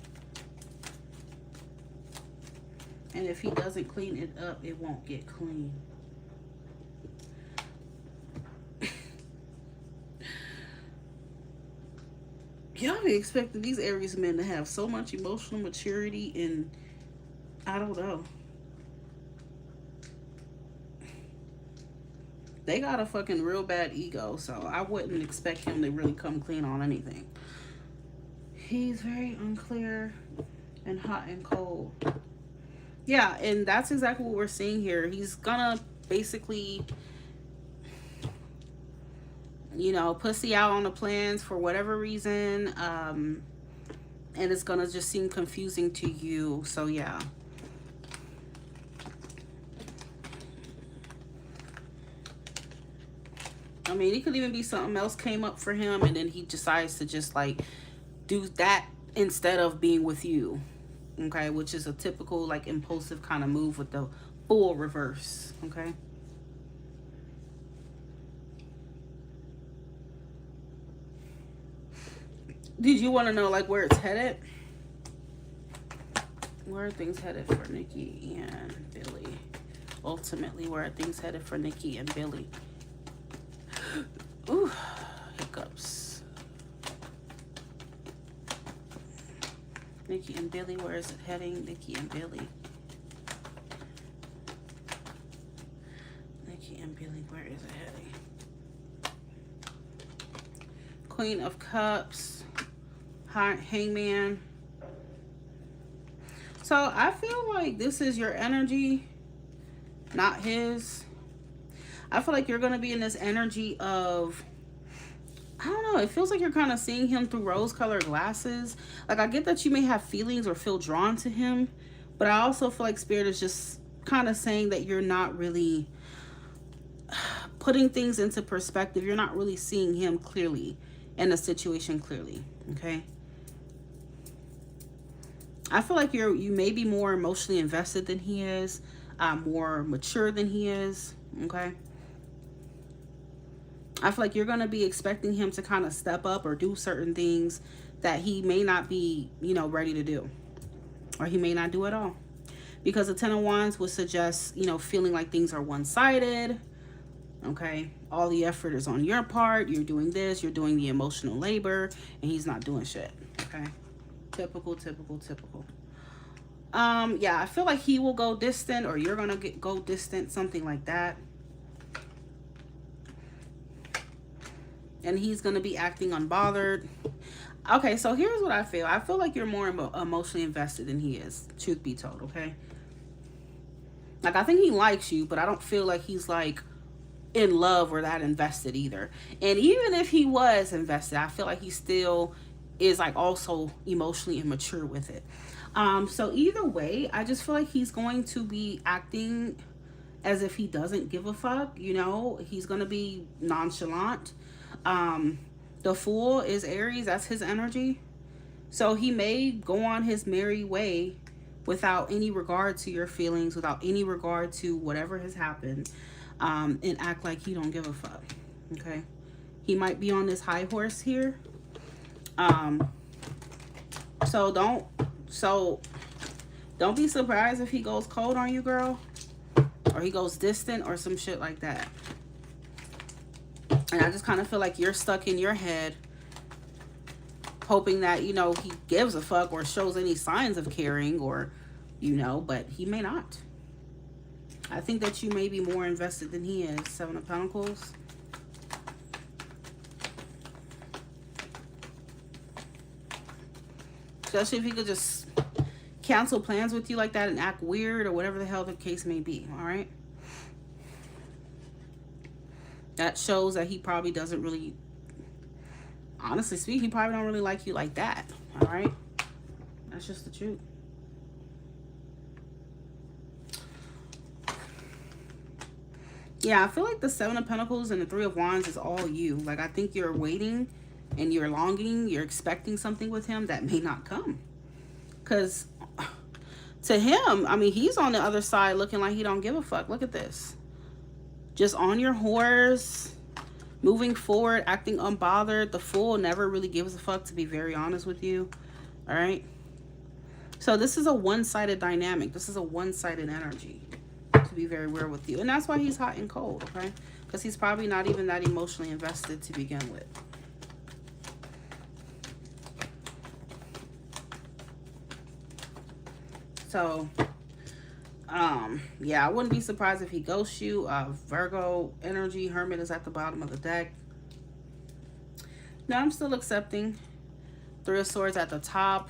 And if he doesn't clean it up, it won't get clean. Y'all be expecting these Aries men to have so much emotional maturity and I don't know. They got a fucking real bad ego, so I wouldn't expect him to really come clean on anything. He's very unclear and hot and cold. Yeah, and that's exactly what we're seeing here. He's gonna basically, you know, pussy out on the plans for whatever reason. And it's gonna just seem confusing to you. So, yeah. I mean, it could even be something else came up for him and then he decides to just like do that instead of being with you. Okay, which is a typical like impulsive kind of move with the full reverse. Okay. Did you want to know like where it's headed? Where are things headed for Nikki and Billy? Ultimately, where are things headed for Nikki and Billy? Ooh, hiccups. Nikki and Billy, where is it heading? Nikki and Billy. Nikki and Billy, where is it heading? Queen of Cups. Hangman. So I feel like this is your energy, not his. I feel like you're going to be in this energy of, I don't know, it feels like you're kind of seeing him through rose-colored glasses. Like, I get that you may have feelings or feel drawn to him, but I also feel like Spirit is just kind of saying that you're not really putting things into perspective. You're not really seeing him clearly and the situation clearly, okay? I feel like you may be more emotionally invested than he is, more mature than he is, okay? I feel like you're going to be expecting him to kind of step up or do certain things that he may not be, you know, ready to do. Or he may not do at all. Because the Ten of Wands would suggest, you know, feeling like things are one-sided. Okay? All the effort is on your part. You're doing this. You're doing the emotional labor. And he's not doing shit. Okay? Typical, typical, typical. Yeah, I feel like he will go distant or you're going to go distant. Something like that. And he's going to be acting unbothered. Okay, so here's what I feel. I feel like you're more emotionally invested than he is, truth be told, okay? Like, I think he likes you, but I don't feel like he's, like, in love or that invested either. And even if he was invested, I feel like he still is, like, also emotionally immature with it. So either way, I just feel like he's going to be acting as if he doesn't give a fuck, you know? He's going to be nonchalant. The Fool is Aries. That's his energy. So he may go on his merry way without any regard to your feelings, without any regard to whatever has happened, and act like he don't give a fuck. Okay. He might be on this high horse here. So don't be surprised if he goes cold on you, girl, or he goes distant or some shit like that. And I just kind of feel like you're stuck in your head hoping that, you know, he gives a fuck or shows any signs of caring or, you know, but he may not. I think that you may be more invested than he is. Seven of Pentacles. Especially if he could just cancel plans with you like that and act weird or whatever the hell the case may be, all right? That shows that he probably doesn't really, honestly speaking, he probably don't really like you like that. All right? That's just the truth. Yeah, I feel like the Seven of Pentacles and the Three of Wands is all you. Like, I think you're waiting and you're longing, you're expecting something with him that may not come. Because to him, I mean, he's on the other side looking like he don't give a fuck. Look at this. Just on your horse, moving forward, acting unbothered. The Fool never really gives a fuck, to be very honest with you. All right? So this is a one-sided dynamic. This is a one-sided energy, to be very real with you. And that's why he's hot and cold, okay? Because he's probably not even that emotionally invested to begin with. So, yeah, I wouldn't be surprised if he ghosts you. Virgo energy, Hermit is at the bottom of the deck. No, I'm still accepting. Three of Swords at the top.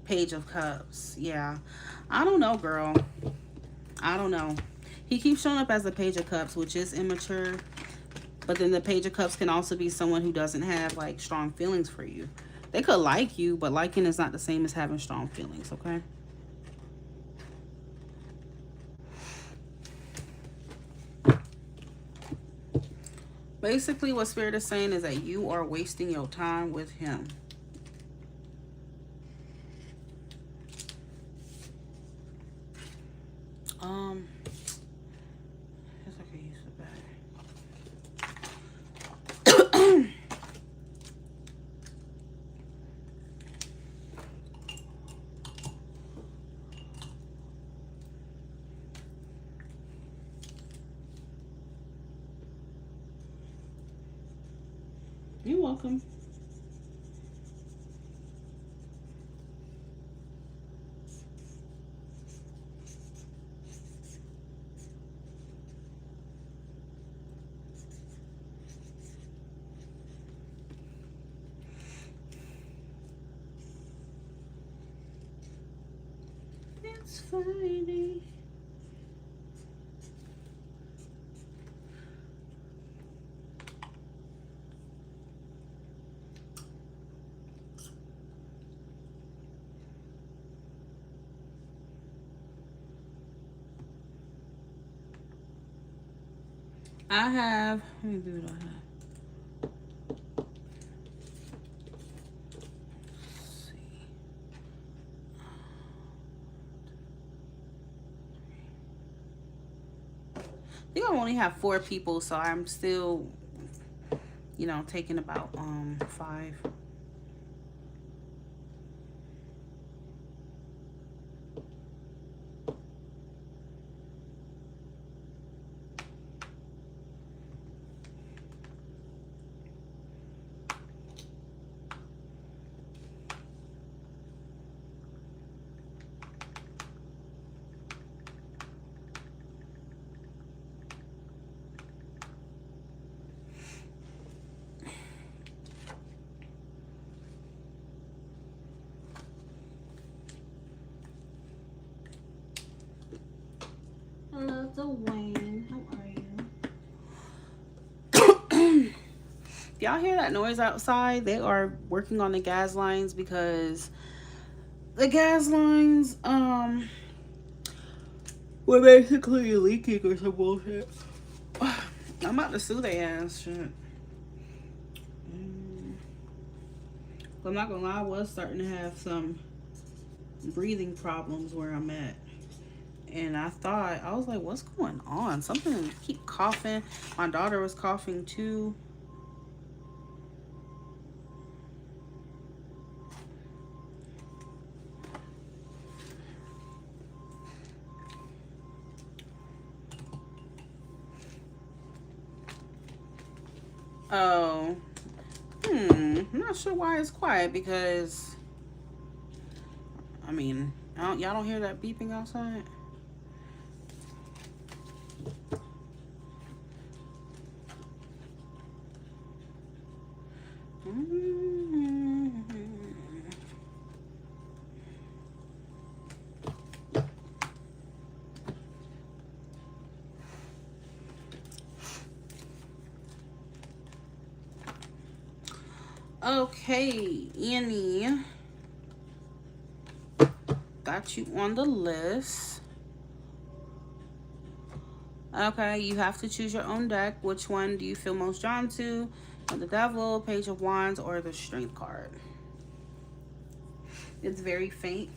Page of Cups. Yeah. I don't know, girl. I don't know. He keeps showing up as the Page of Cups, which is immature. But then the Page of Cups can also be someone who doesn't have, like, strong feelings for you. They could like you, but liking is not the same as having strong feelings, okay? Basically, what Spirit is saying is that you are wasting your time with him. Guess I could use the bag. You're welcome. It's Friday. I have, let me do what I have. Let's see. I think I only have 4 people, so I'm still, you know, taking about 5. Hello, Dwayne. How are you? Y'all hear that noise outside? They are working on the gas lines because the gas lines were basically leaking or some bullshit. I'm about to sue their ass. Shit. I'm not gonna lie, I was starting to have some breathing problems where I'm at. And I was like, what's going on? Something, keep coughing. My daughter was coughing too. Oh. I'm not sure why it's quiet because, I mean, y'all don't hear that beeping outside? Okay, Annie. Got you on the list. Okay, you have to choose your own deck. Which one do you feel most drawn to? The Devil, Page of Wands, or the Strength card? It's very faint.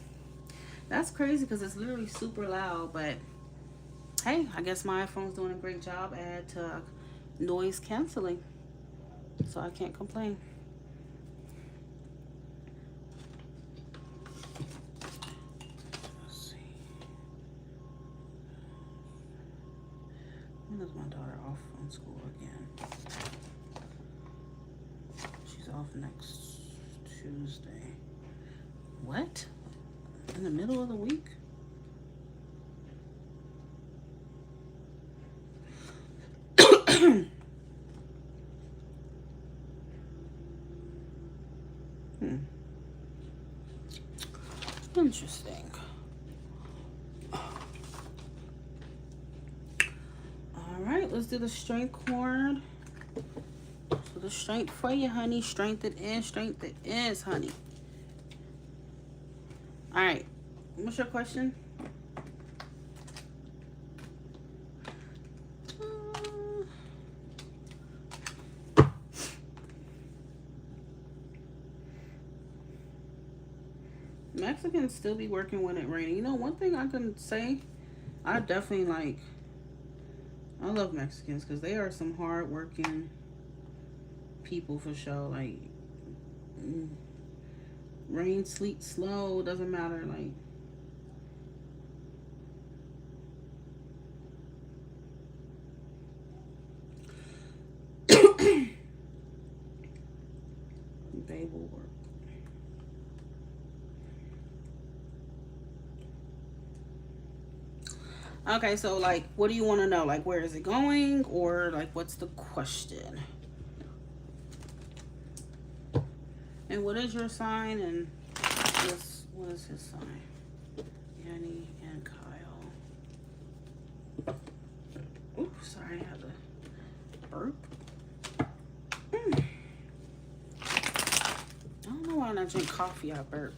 That's crazy because it's literally super loud, but hey, I guess my iPhone's doing a great job at noise canceling, so I can't complain. Let's see. When is my daughter off from school again? She's off next Tuesday. What? In the middle of the week? Interesting. All right, let's do the strength card. So the strength for you, honey. Strength it is, honey. All right, what's your question? Mexicans still be working when it raining. You know, one thing I can say, I definitely like, I love Mexicans because they are some hard working people for sure. Like, rain, sleet, snow, doesn't matter. Like, they will work. Okay, so like, what do you want to know? Like, where is it going, or like, what's the question? And what is your sign? And what is his sign? Yanni and Kyle. Oops, sorry, I had to burp. I don't know why when I drink coffee I burp.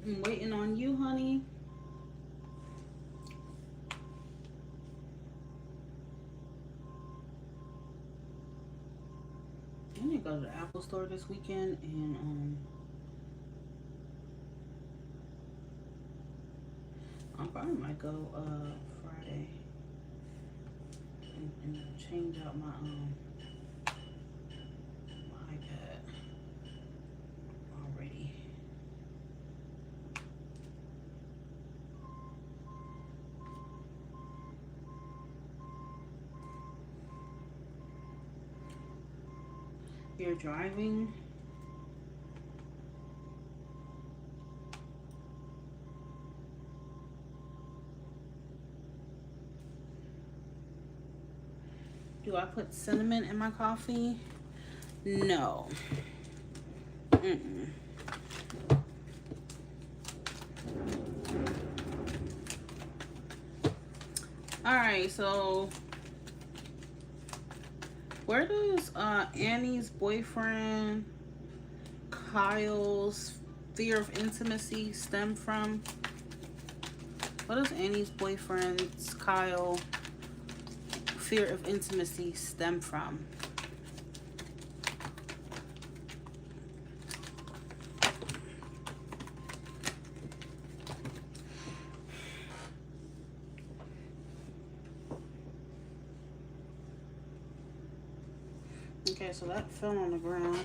I'm waiting on you, honey. I need to go to the Apple store this weekend and I probably might go Friday and change out my iPad already. You're driving? Do I put cinnamon in my coffee? No. Alright, so where does Annie's boyfriend Kyle's fear of intimacy stem from? What does Annie's boyfriend's Kyle fear of intimacy stem from? Okay, so that fell on the ground.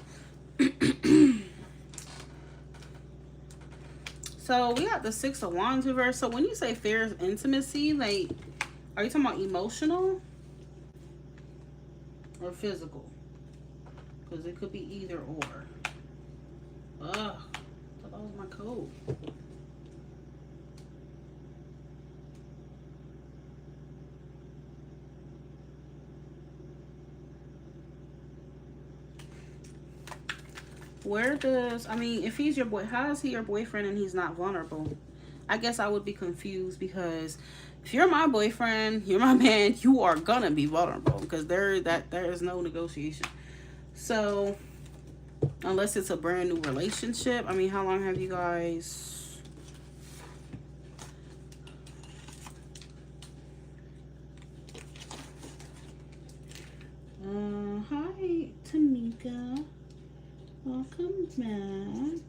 So we got the Six of Wands reverse. So when you say fear of intimacy, like, are you talking about emotional or physical? Because it could be either or. Ugh, I thought that was my code. Where does, I mean, if he's your boy, how is he your boyfriend and he's not vulnerable? I guess I would be confused, because if you're my boyfriend, you're my man, you are gonna be vulnerable, because there is no negotiation. So unless it's a brand new relationship, I mean, how long have you guys? Hi, Tamika. Welcome back.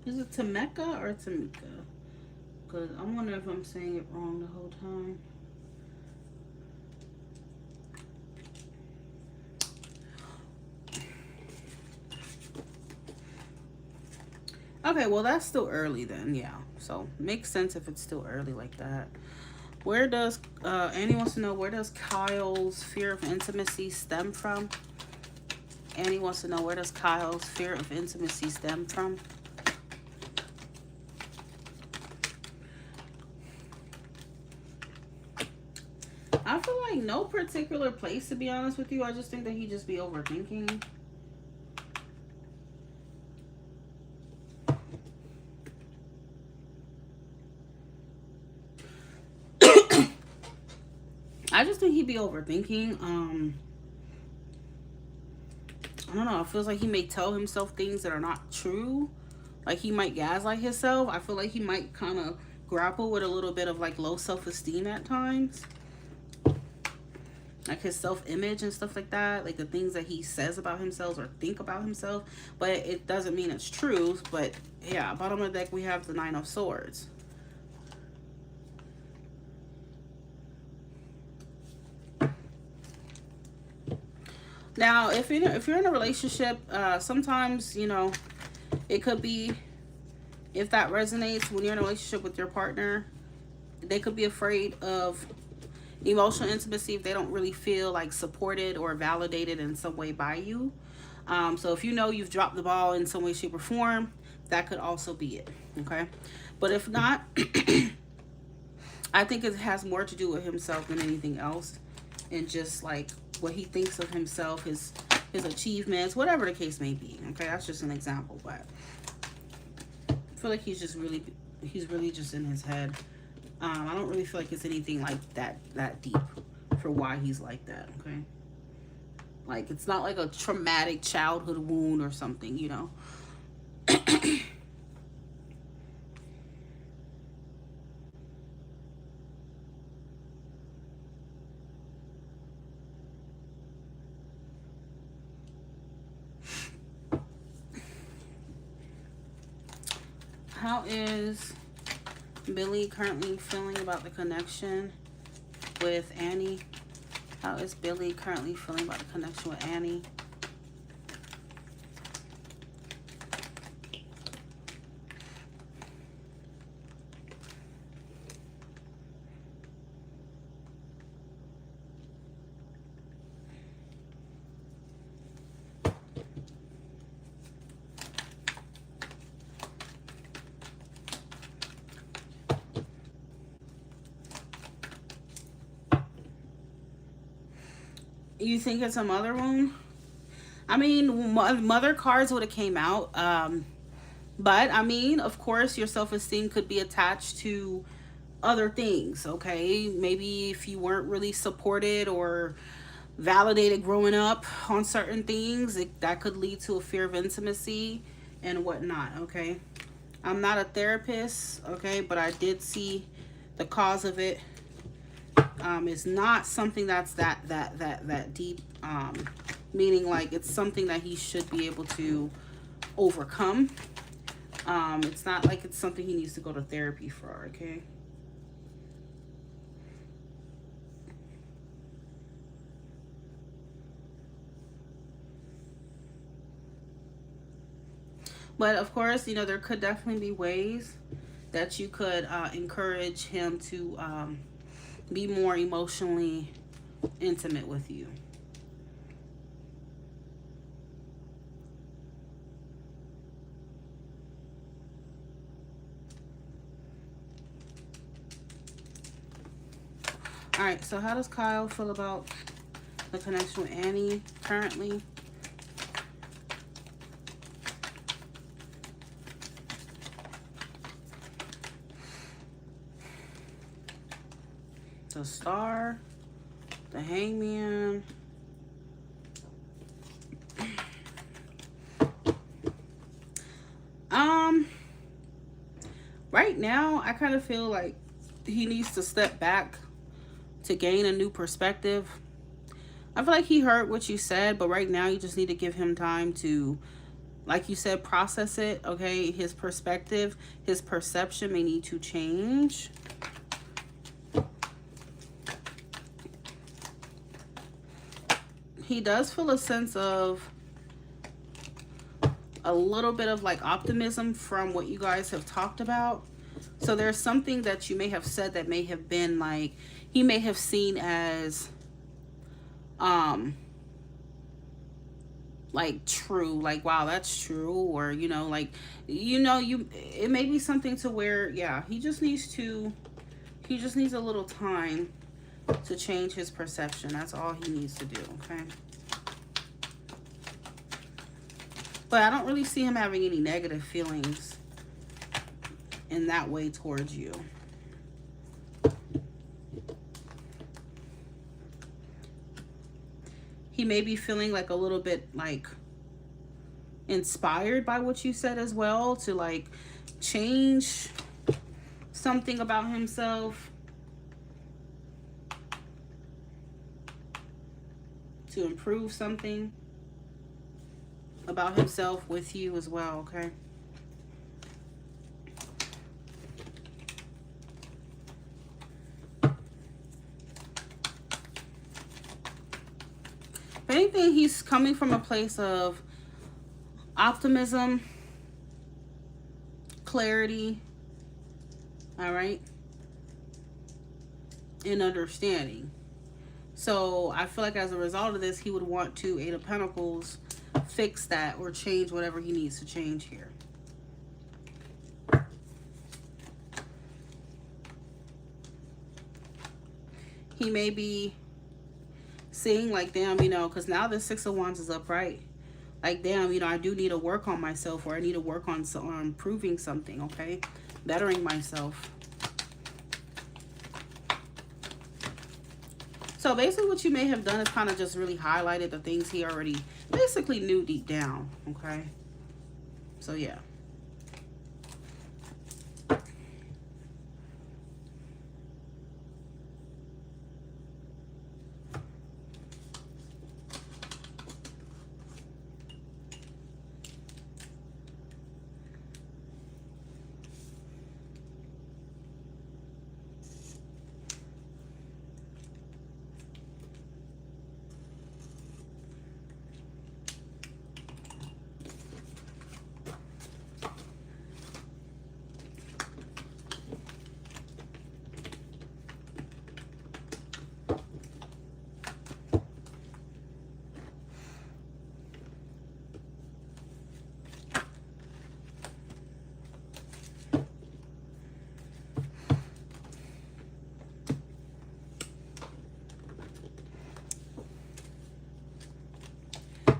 Is it Tameka or Tamika? Because I wonder if I'm saying it wrong the whole time. Okay, well, that's still early then, yeah. So, makes sense if it's still early like that. Where does, Annie wants to know, where does Kyle's fear of intimacy stem from? Annie wants to know, where does Kyle's fear of intimacy stem from? I feel like no particular place, to be honest with you. I just think that he just be overthinking. I just think he'd be overthinking. I don't know. It feels like he may tell himself things that are not true. Like he might gaslight himself. I feel like he might kind of grapple with a little bit of like low self-esteem at times. Like his self-image and stuff like that. Like the things that he says about himself or think about himself. But it doesn't mean it's true. But yeah, bottom of the deck we have the Nine of Swords. Now, if you're in a relationship, sometimes, you know, it could be, if that resonates, when you're in a relationship with your partner, they could be afraid of emotional intimacy if they don't really feel like supported or validated in some way by you. So if you know you've dropped the ball in some way, shape, or form, that could also be it. Okay. But if not, I think it has more to do with himself than anything else. And just like what he thinks of himself, his achievements, whatever the case may be. Okay, that's just an example, but I feel like he's really just in his head. I don't really feel like it's anything like that deep for why he's like that. Okay, like it's not like a traumatic childhood wound or something, you know. How is Billy currently feeling about the connection with Annie? How is Billy currently feeling about the connection with Annie? You think it's a mother wound? I mean, mother cards would have came out. But I mean, of course, your self-esteem could be attached to other things. Okay, maybe if you weren't really supported or validated growing up on certain things, that could lead to a fear of intimacy and whatnot. Okay, I'm not a therapist. Okay, but I did see the cause of it. It's not something that's that deep. Meaning like it's something that he should be able to overcome. It's not like it's something he needs to go to therapy for. Okay. But of course, you know, there could definitely be ways that you could encourage him to be more emotionally intimate with you. All right, so how does Kyle feel about The connection with Annie currently. The Star. The Hangman. Right now, I kind of feel like he needs to step back to gain a new perspective. I feel like he heard what you said, but right now you just need to give him time to, like you said, process it, okay? His perspective, his perception may need to change. He does feel a sense of a little bit of like optimism from what you guys have talked about. So there's something that you may have said that may have been like, he may have seen as like true, like wow, that's true, or you know, like, you know, it may be something to where, yeah, he just needs a little time to change his perception. That's all he needs to do, okay? But I don't really see him having any negative feelings in that way towards you. He may be feeling like a little bit like inspired by what you said as well, to like change something about himself, to improve something about himself with you as well, okay? If anything, he's coming from a place of optimism, clarity, all right, and understanding. So I feel like as a result of this, he would want to, Eight of Pentacles, fix that or change whatever he needs to change here. He may be seeing like, damn, you know, because now the Six of Wands is upright. Like, damn, you know, I do need to work on myself, or I need to work on improving something, okay? Bettering myself. So basically what you may have done is kind of just really highlighted the things he already basically knew deep down, okay? So yeah.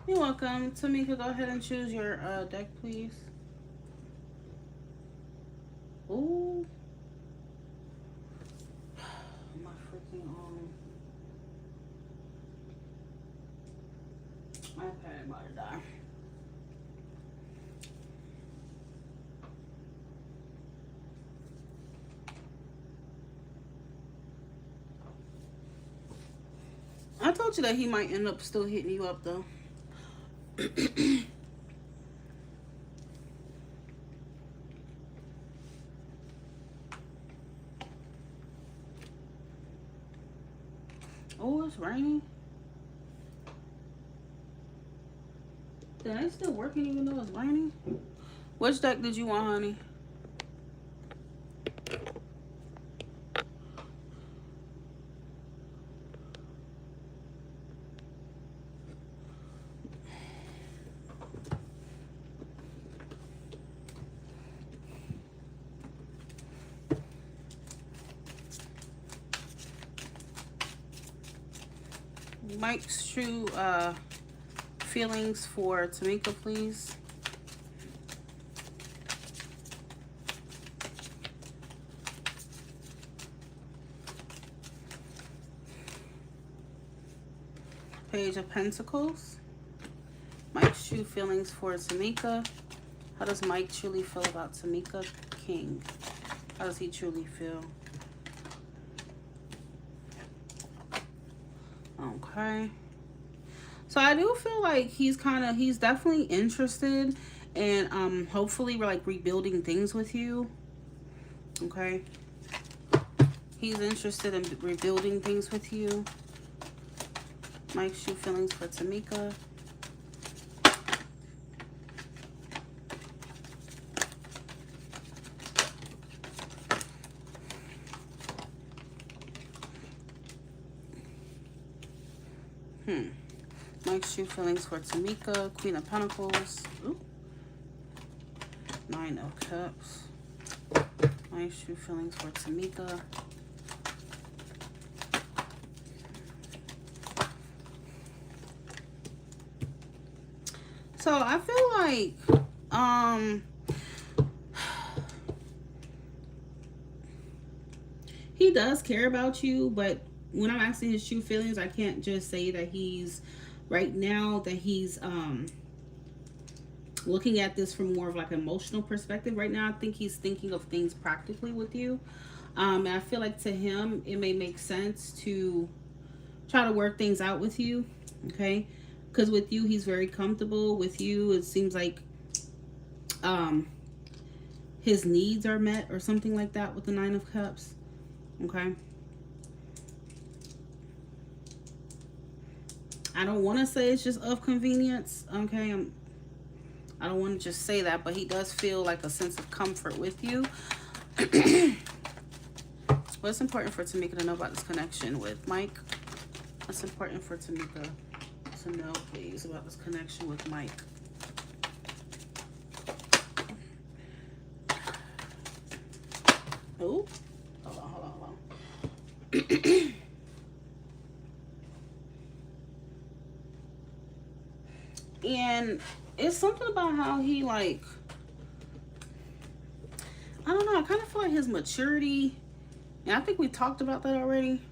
You're welcome. Tamika, go ahead and choose your deck, please. Ooh. My freaking my iPad about to die. I told you that he might end up still hitting you up though. Oh, it's raining. Then it's still working even though it's raining. Which deck did you want, honey? Mike's true feelings for Tamika, please. Page of Pentacles. Mike's true feelings for Tamika. How does Mike truly feel about Tamika? King. How does he truly feel? Okay. So I do feel like he's definitely interested in hopefully we're like rebuilding things with you. Okay. He's interested in rebuilding things with you. Mike's true feelings for Tamika. Mike's true feelings for Tamika. Queen of Pentacles. Ooh. 9 of Cups. Mike's true feelings for Tamika. So I feel like he does care about you, but when I'm asking his true feelings, I can't just say that he's right now that he's looking at this from more of like an emotional perspective. Right now, I think he's thinking of things practically with you. And I feel like to him, it may make sense to try to work things out with you. Okay. Because with you, he's very comfortable. With you, it seems like his needs are met or something like that with the 9 of Cups. Okay. I don't want to say it's just of convenience. Okay. I don't want to just say that, but he does feel like a sense of comfort with you. What's important for Tamika to know about this connection with Mike? What's important for Tamika to know, please, about this connection with Mike? Oh, hold on. And it's something about how he, like, I don't know, I kind of feel like his maturity, and I think we talked about that already,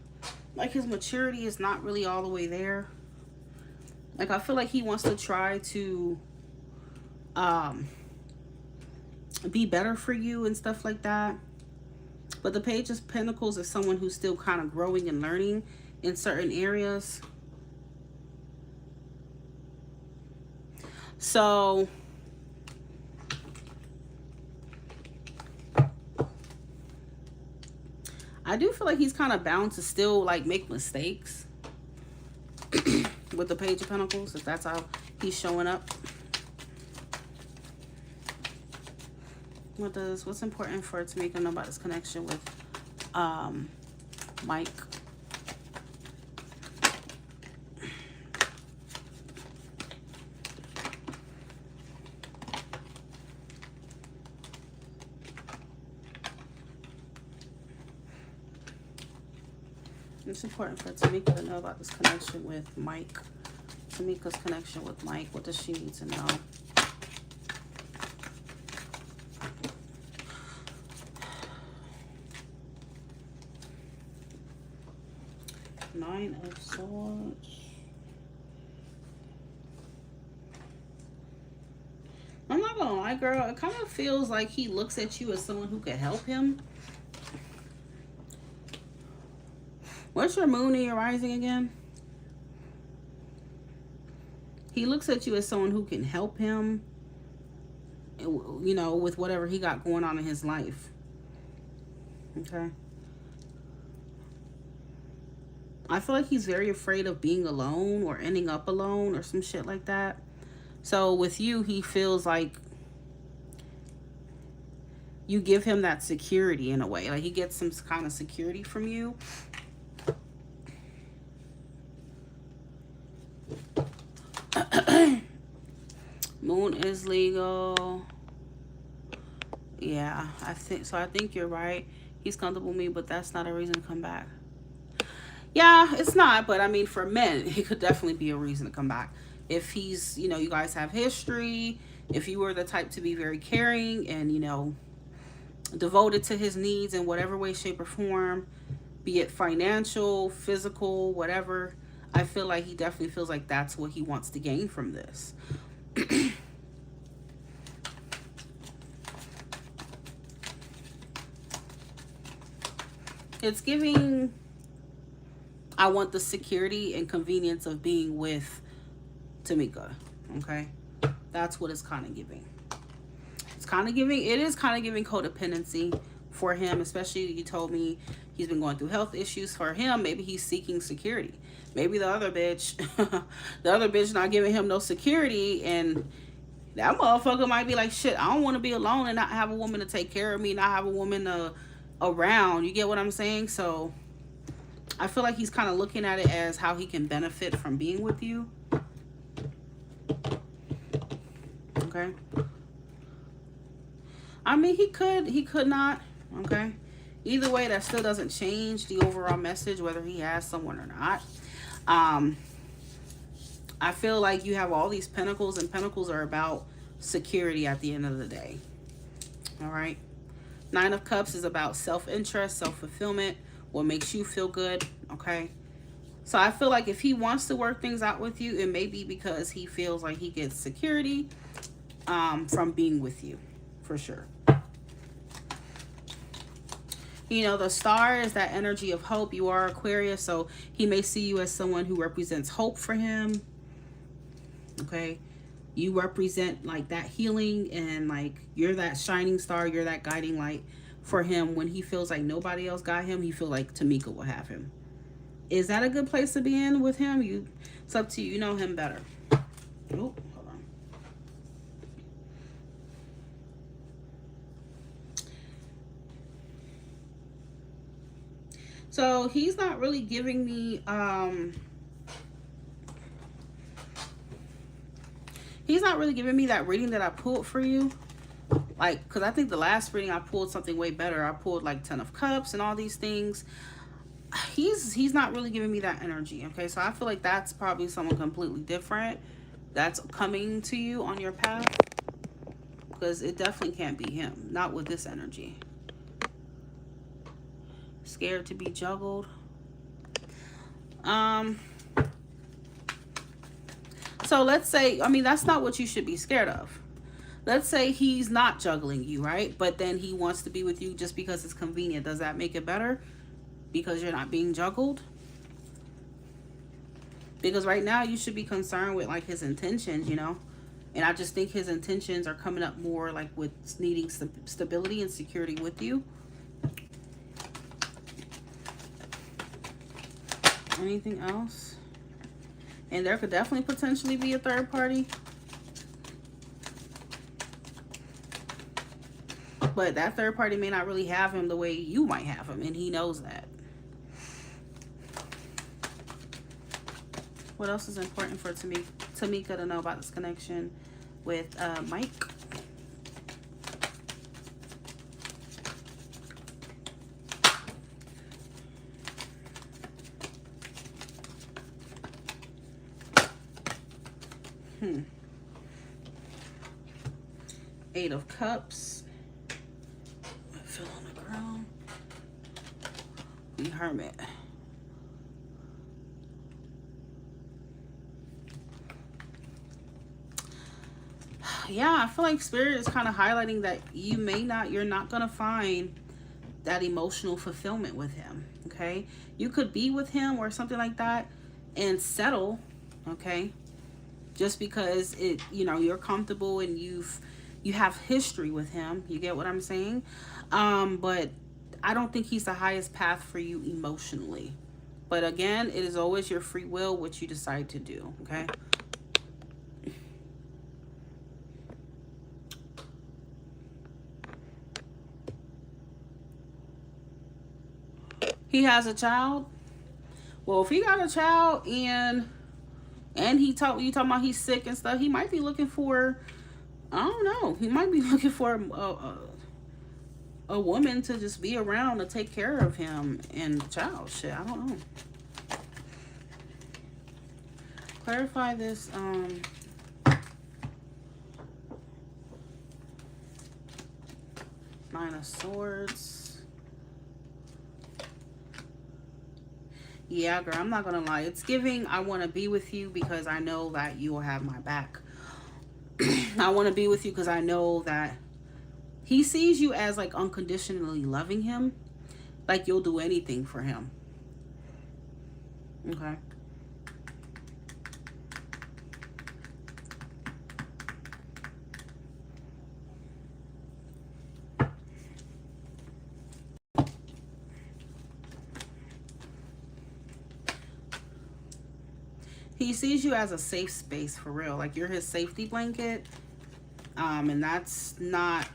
like his maturity is not really all the way there. Like, I feel like he wants to try to be better for you and stuff like that. But the Page of Pentacles is someone who's still kind of growing and learning in certain areas. So I do feel like he's kind of bound to still like make mistakes with the Page of Pentacles, if that's how he's showing up. What's important for Tamika know about this connection with Mike? It's important for Tamika to know about this connection with Mike. Tamika's connection with Mike. What does she need to know? Nine of Swords. I'm not gonna lie, girl. It kind of feels like he looks at you as someone who could help him. What's your moon and your rising again? He looks at you as someone who can help him, you know, with whatever he got going on in his life. Okay. I feel like he's very afraid of being alone or ending up alone or some shit like that. So with you, he feels like you give him that security in a way. Like he gets some kind of security from you. Moon is legal. Yeah, I think you're right. He's comfortable with me, but that's not a reason to come back. Yeah, it's not, but I mean, for men, it could definitely be a reason to come back. If he's, you guys have history, if you were the type to be very caring and, devoted to his needs in whatever way, shape, or form, be it financial, physical, whatever, I feel like he definitely feels like that's what he wants to gain from this. It's giving, I want the security and convenience of being with Tamika. Okay? That's what it's kind of giving. It is kind of giving codependency for him, especially you told me he's been going through health issues. For him, maybe he's seeking security. Maybe the other bitch, not giving him no security, and that motherfucker might be like, shit, I don't want to be alone and not have a woman to take care of me, not have a woman around. You get what I'm saying? So I feel like he's kind of looking at it as how he can benefit from being with you. Okay. I mean, he could not. Okay. Either way, that still doesn't change the overall message, whether he has someone or not. I feel like you have all these pentacles, and pentacles are about security at the end of the day. All right. Nine of Cups is about self-interest, self-fulfillment, what makes you feel good. Okay. So I feel like if he wants to work things out with you, it may be because he feels like he gets security from being with you, for sure. The star is that energy of hope. You are Aquarius, so he may see you as someone who represents hope for him. Okay. You represent like that healing, and like you're that shining star, you're that guiding light for him. When he feels like nobody else got him, he feels like Tamika will have him. Is that a good place to be in with him? It's up to you. You know him better. Oh, hold on. So he's not really giving me that reading that I pulled for you. Like, because I think the last reading I pulled something way better. I pulled like 10 of Cups and all these things. He's not really giving me that energy. Okay, so I feel like that's probably someone completely different that's coming to you on your path, because it definitely can't be him. Not with this energy. Scared to be juggled. So let's say, I mean, that's not what you should be scared of. Let's say he's not juggling you, right? But then he wants to be with you just because it's convenient. Does that make it better? Because you're not being juggled? Because right now you should be concerned with like his intentions, And I just think his intentions are coming up more like with needing stability and security with you. Anything else? And there could definitely potentially be a third party. But that third party may not really have him the way you might have him, and he knows that. What else is important for Tamika to know about this connection with Mike? Eight of Cups. I fell on the ground. The Hermit. Yeah, I feel like Spirit is kind of highlighting that you're not going to find that emotional fulfillment with him, okay? You could be with him or something like that and settle, okay? Just because you're comfortable and you have history with him. You get what I'm saying? But I don't think he's the highest path for you emotionally. But again, it is always your free will what you decide to do, okay? He has a child. Well, if he got a child and you talking about he's sick and stuff, he might be looking for, I don't know, he might be looking for a woman to just be around to take care of him and the child. Shit, I don't know. Clarify this. Nine of Swords. Yeah, girl, I'm not gonna lie. It's giving, I want to be with you because I know that you will have my back. I want to be with you because I know that he sees you as like unconditionally loving him. Like you'll do anything for him. Okay. He sees you as a safe space for real. Like you're his safety blanket. And that's not,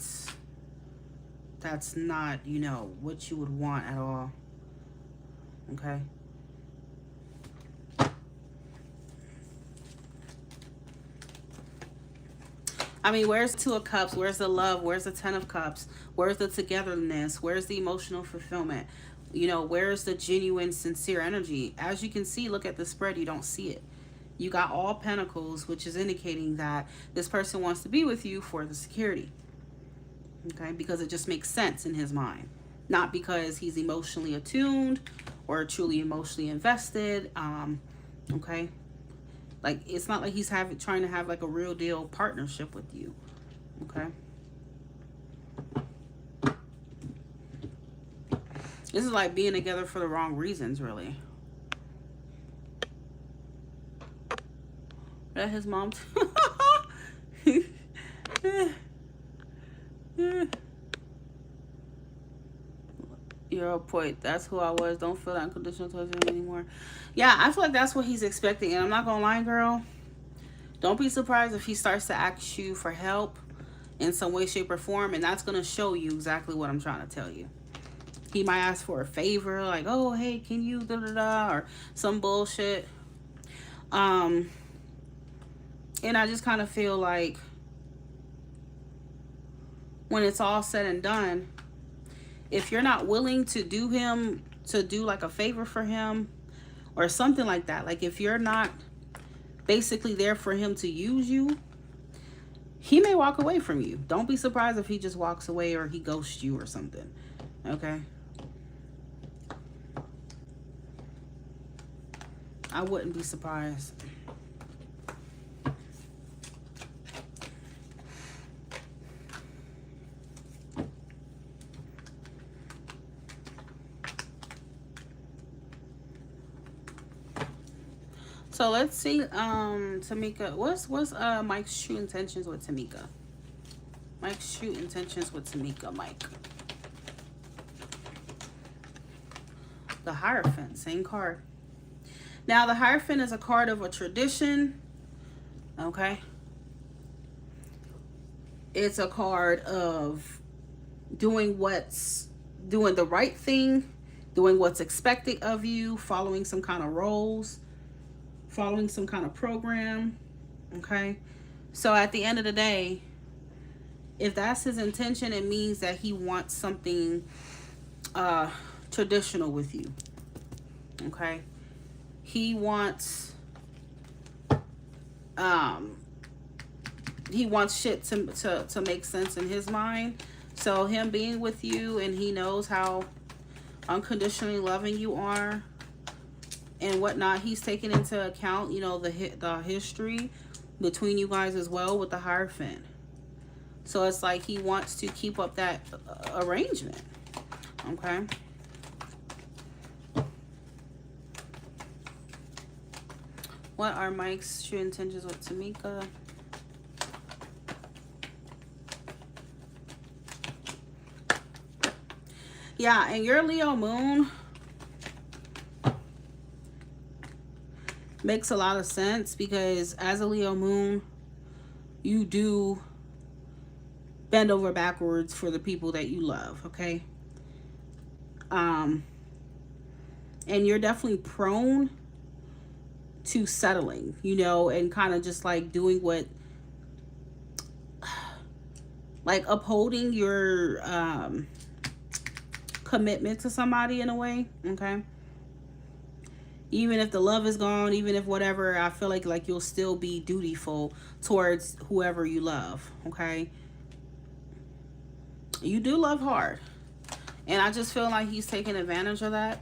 you know, what you would want at all. Okay. I mean, where's Two of Cups? Where's the love? Where's the Ten of Cups? Where's the togetherness? Where's the emotional fulfillment? You know, where's the genuine, sincere energy? As you can see, look at the spread, you don't see it. You got all Pentacles, which is indicating that this person wants to be with you for the security. Okay, because it just makes sense in his mind. Not because he's emotionally attuned or truly emotionally invested. Okay. Like, it's not like he's trying to have like a real deal partnership with you. Okay. This is like being together for the wrong reasons, really. That his mom. You're a point. That's who I was. Don't feel that unconditional towards him anymore. Yeah, I feel like that's what he's expecting. And I'm not gonna lie, girl. Don't be surprised if he starts to ask you for help in some way, shape, or form. And that's gonna show you exactly what I'm trying to tell you. He might ask for a favor, like, oh, hey, can you da-da-da, or some bullshit. And I just kind of feel like when it's all said and done, if you're not willing to do like a favor for him or something like that, like if you're not basically there for him to use you, he may walk away from you. Don't be surprised if he just walks away or he ghosts you or something. Okay? I wouldn't be surprised. So let's see, Tamika, what's Mike's true intentions with Tamika? Mike's true intentions with Tamika, Mike. The Hierophant, same card. Now, the Hierophant is a card of a tradition, okay? It's a card of doing the right thing, doing what's expected of you, following some kind of roles, following some kind of program, okay? So at the end of the day, if that's his intention, it means that he wants something traditional with you, okay? He wants shit to make sense in his mind. So him being with you, and he knows how unconditionally loving you are and whatnot, he's taking into account, you know, the history between you guys as well with the Hierophant. So it's like he wants to keep up that arrangement. Okay. What are Mike's true intentions with Tamika? Yeah, and your Leo moon makes a lot of sense because as a Leo moon, you do bend over backwards for the people that you love, okay? And you're definitely prone to settling, you know, and kind of just like doing what, like upholding your commitment to somebody in a way, okay? Even if the love is gone, even if whatever, I feel like you'll still be dutiful towards whoever you love, okay? You do love hard. And I just feel like he's taking advantage of that.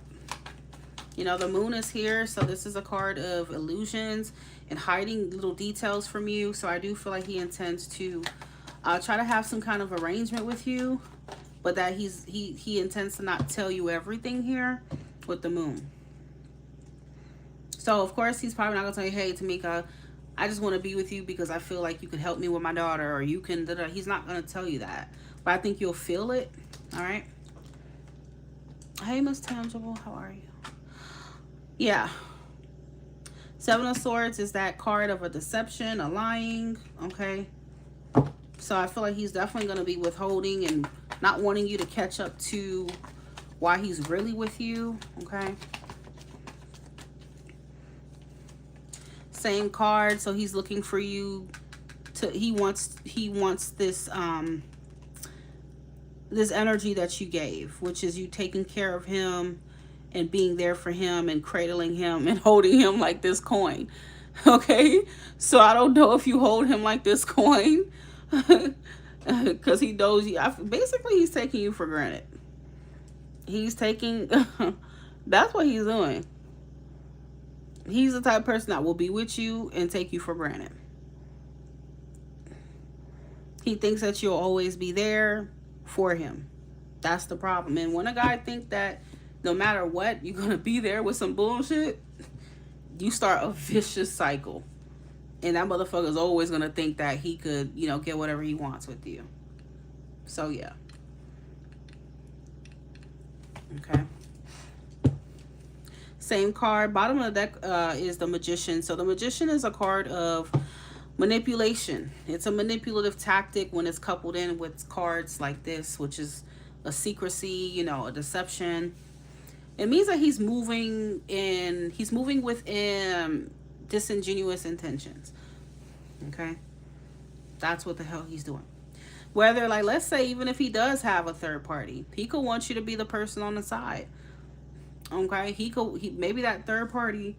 You know, the moon is here, so this is a card of illusions and hiding little details from you. So I do feel like he intends to try to have some kind of arrangement with you, but that he intends to not tell you everything here with the moon. So, of course, he's probably not going to tell you, hey, Tamika, I just want to be with you because I feel like you could help me with my daughter, or you can, he's not going to tell you that. But I think you'll feel it, all right? Hey, Miss Tangible, how are you? Yeah. Seven of Swords is that card of a deception, a lying, okay? So I feel like he's definitely going to be withholding and not wanting you to catch up to why he's really with you, okay? Same card, so he's looking for you to, he wants this this energy that you gave, which is you taking care of him and being there for him and cradling him and holding him like this coin. Okay, so I don't know if you hold him like this coin because he knows you. Basically, he's taking you for granted. He's taking that's what he's doing. He's the type of person that will be with you and take you for granted. He thinks that you'll always be there for him. That's the problem. And when a guy thinks that no matter what, you're going to be there with some bullshit, you start a vicious cycle. And that motherfucker's always going to think that he could, you know, get whatever he wants with you. So, yeah. Okay. Same card. Bottom of the deck is the Magician. So the Magician is a card of manipulation. It's a manipulative tactic when it's coupled in with cards like this, which is a secrecy, you know, a deception. It means that he's moving with disingenuous intentions. Okay? That's what the hell he's doing. Whether, like, let's say even if he does have a third party, he could want you to be the person on the side. Okay, maybe that third party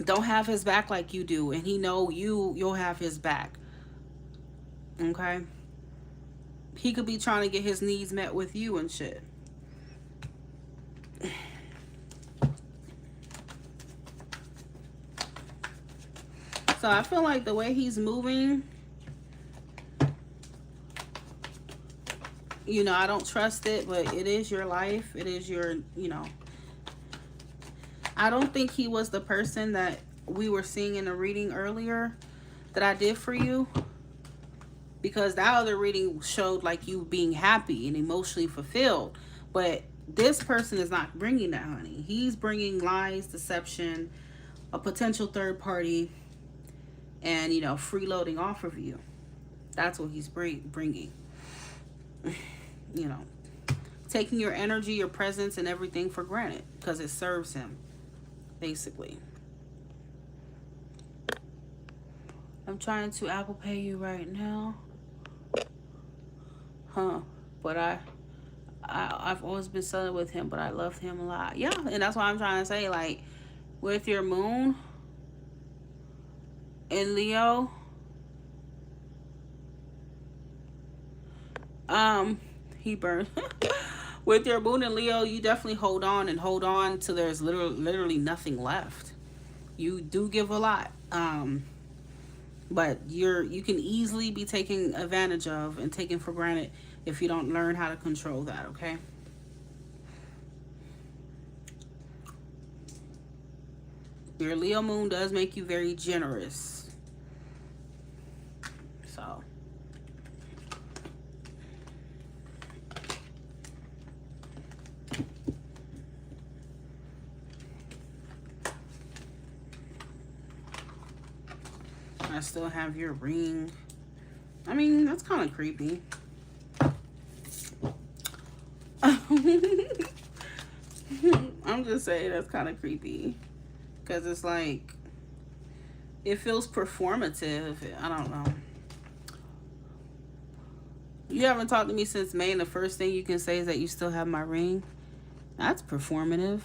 don't have his back like you do, and he know you'll have his back. Okay, he could be trying to get his needs met with you and shit. So I feel like the way he's moving, you know, I don't trust it, but it is your life. It is your, you know. I don't think he was the person that we were seeing in the reading earlier that I did for you. Because that other reading showed like you being happy and emotionally fulfilled. But this person is not bringing that, honey. He's bringing lies, deception, a potential third party, and, you know, freeloading off of you. That's what he's bringing. You know, taking your energy, your presence, and everything for granted because it serves him, basically. I'm trying to Apple Pay you right now. But I've always been selling with him, but I love him a lot. Yeah, and that's why I'm trying to say, like, with your moon in Leo, he burned. With your moon in Leo, you definitely hold on till there's literally nothing left. You do give a lot, but you can easily be taken advantage of and taken for granted if you don't learn how to control that. Okay. Your Leo moon does make you very generous. So. I still have your ring. I mean, that's kind of creepy. I'm just saying that's kind of creepy. Because it's like, it feels performative. I don't know. You haven't talked to me since May, and the first thing you can say is that you still have my ring. That's performative.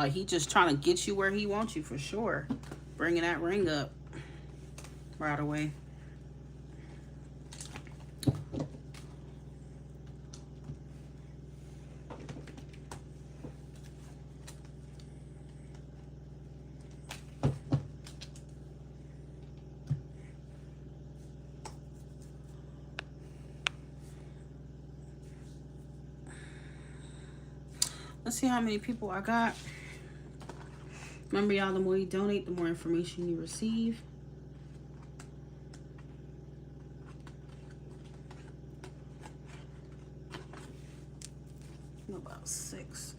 Like, he just trying to get you where he wants you for sure. Bringing that ring up right away. Let's see how many people I got. Remember, y'all, the more you donate, the more information you receive. About 6.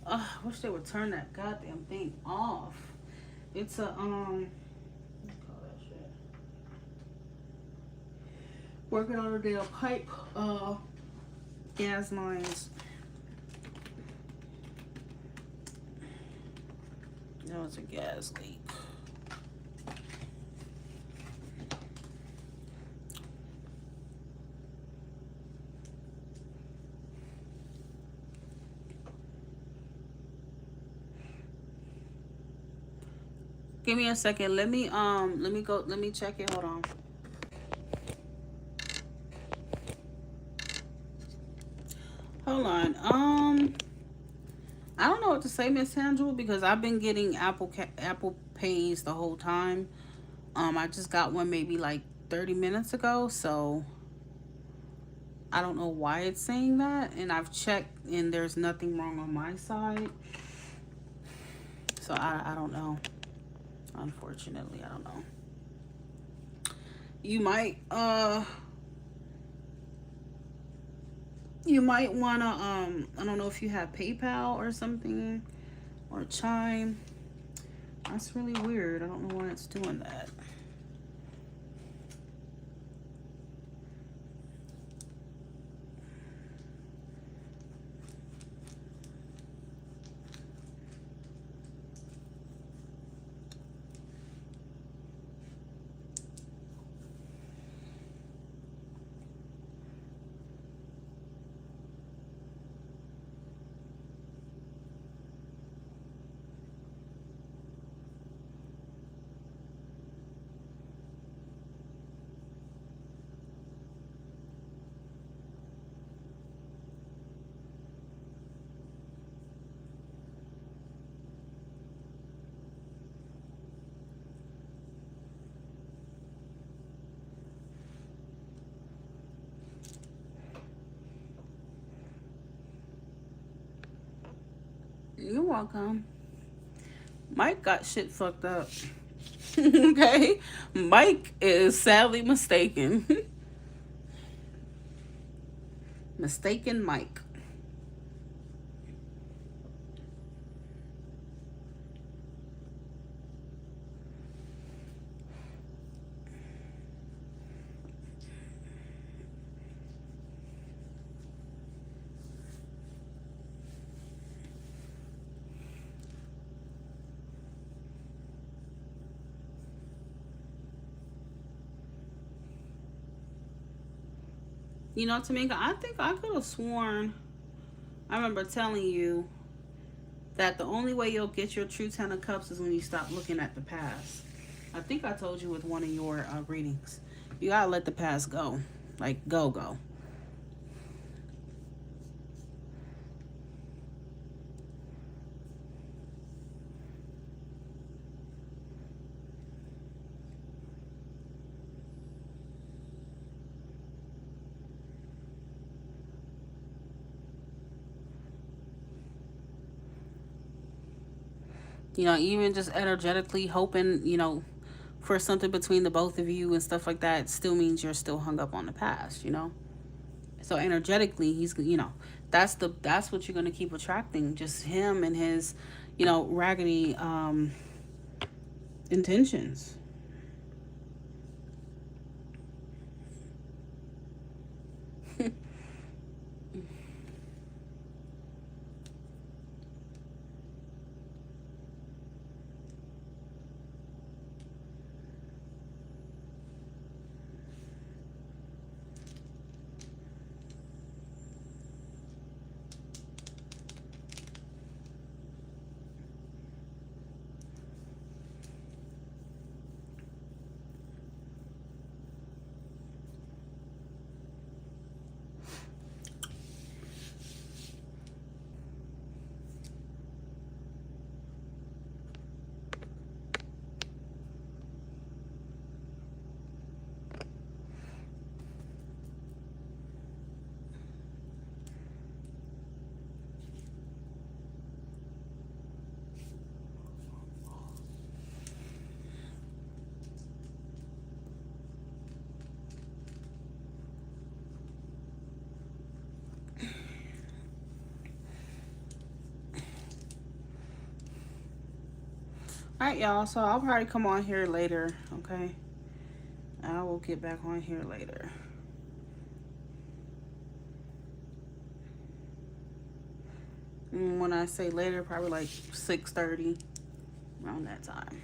I wish they would turn that goddamn thing off. It's a what do you call that shit? Working on a damn pipe gas lines. That was a gas leak. Give me a second. Let me check it. Hold on. Hold on. I don't know what to say, Miss Angela, because I've been getting Apple Pays the whole time. I just got one maybe like 30 minutes ago, so I don't know why it's saying that. And I've checked, and there's nothing wrong on my side. So I don't know. Unfortunately, I don't know. You might wanna I don't know if you have PayPal or something, or Chime. That's really weird. I don't know why it's doing that. You're welcome. Mike got shit fucked up. Okay? Mike is sadly mistaken. Mistaken Mike. You know, Tamika, I think I could have sworn I remember telling you that the only way you'll get your true 10 of cups is when you stop looking at the past. I think I told you with one of your readings. You gotta let the past go. Like, go. You know, even just energetically hoping, you know, for something between the both of you and stuff like that still means you're still hung up on the past, you know? So energetically, he's, you know, that's what you're going to keep attracting, just him and his, you know, raggedy intentions. All right, y'all. So I'll probably come on here later. Okay. I will get back on here later. When I say later, probably like 6:30, around that time.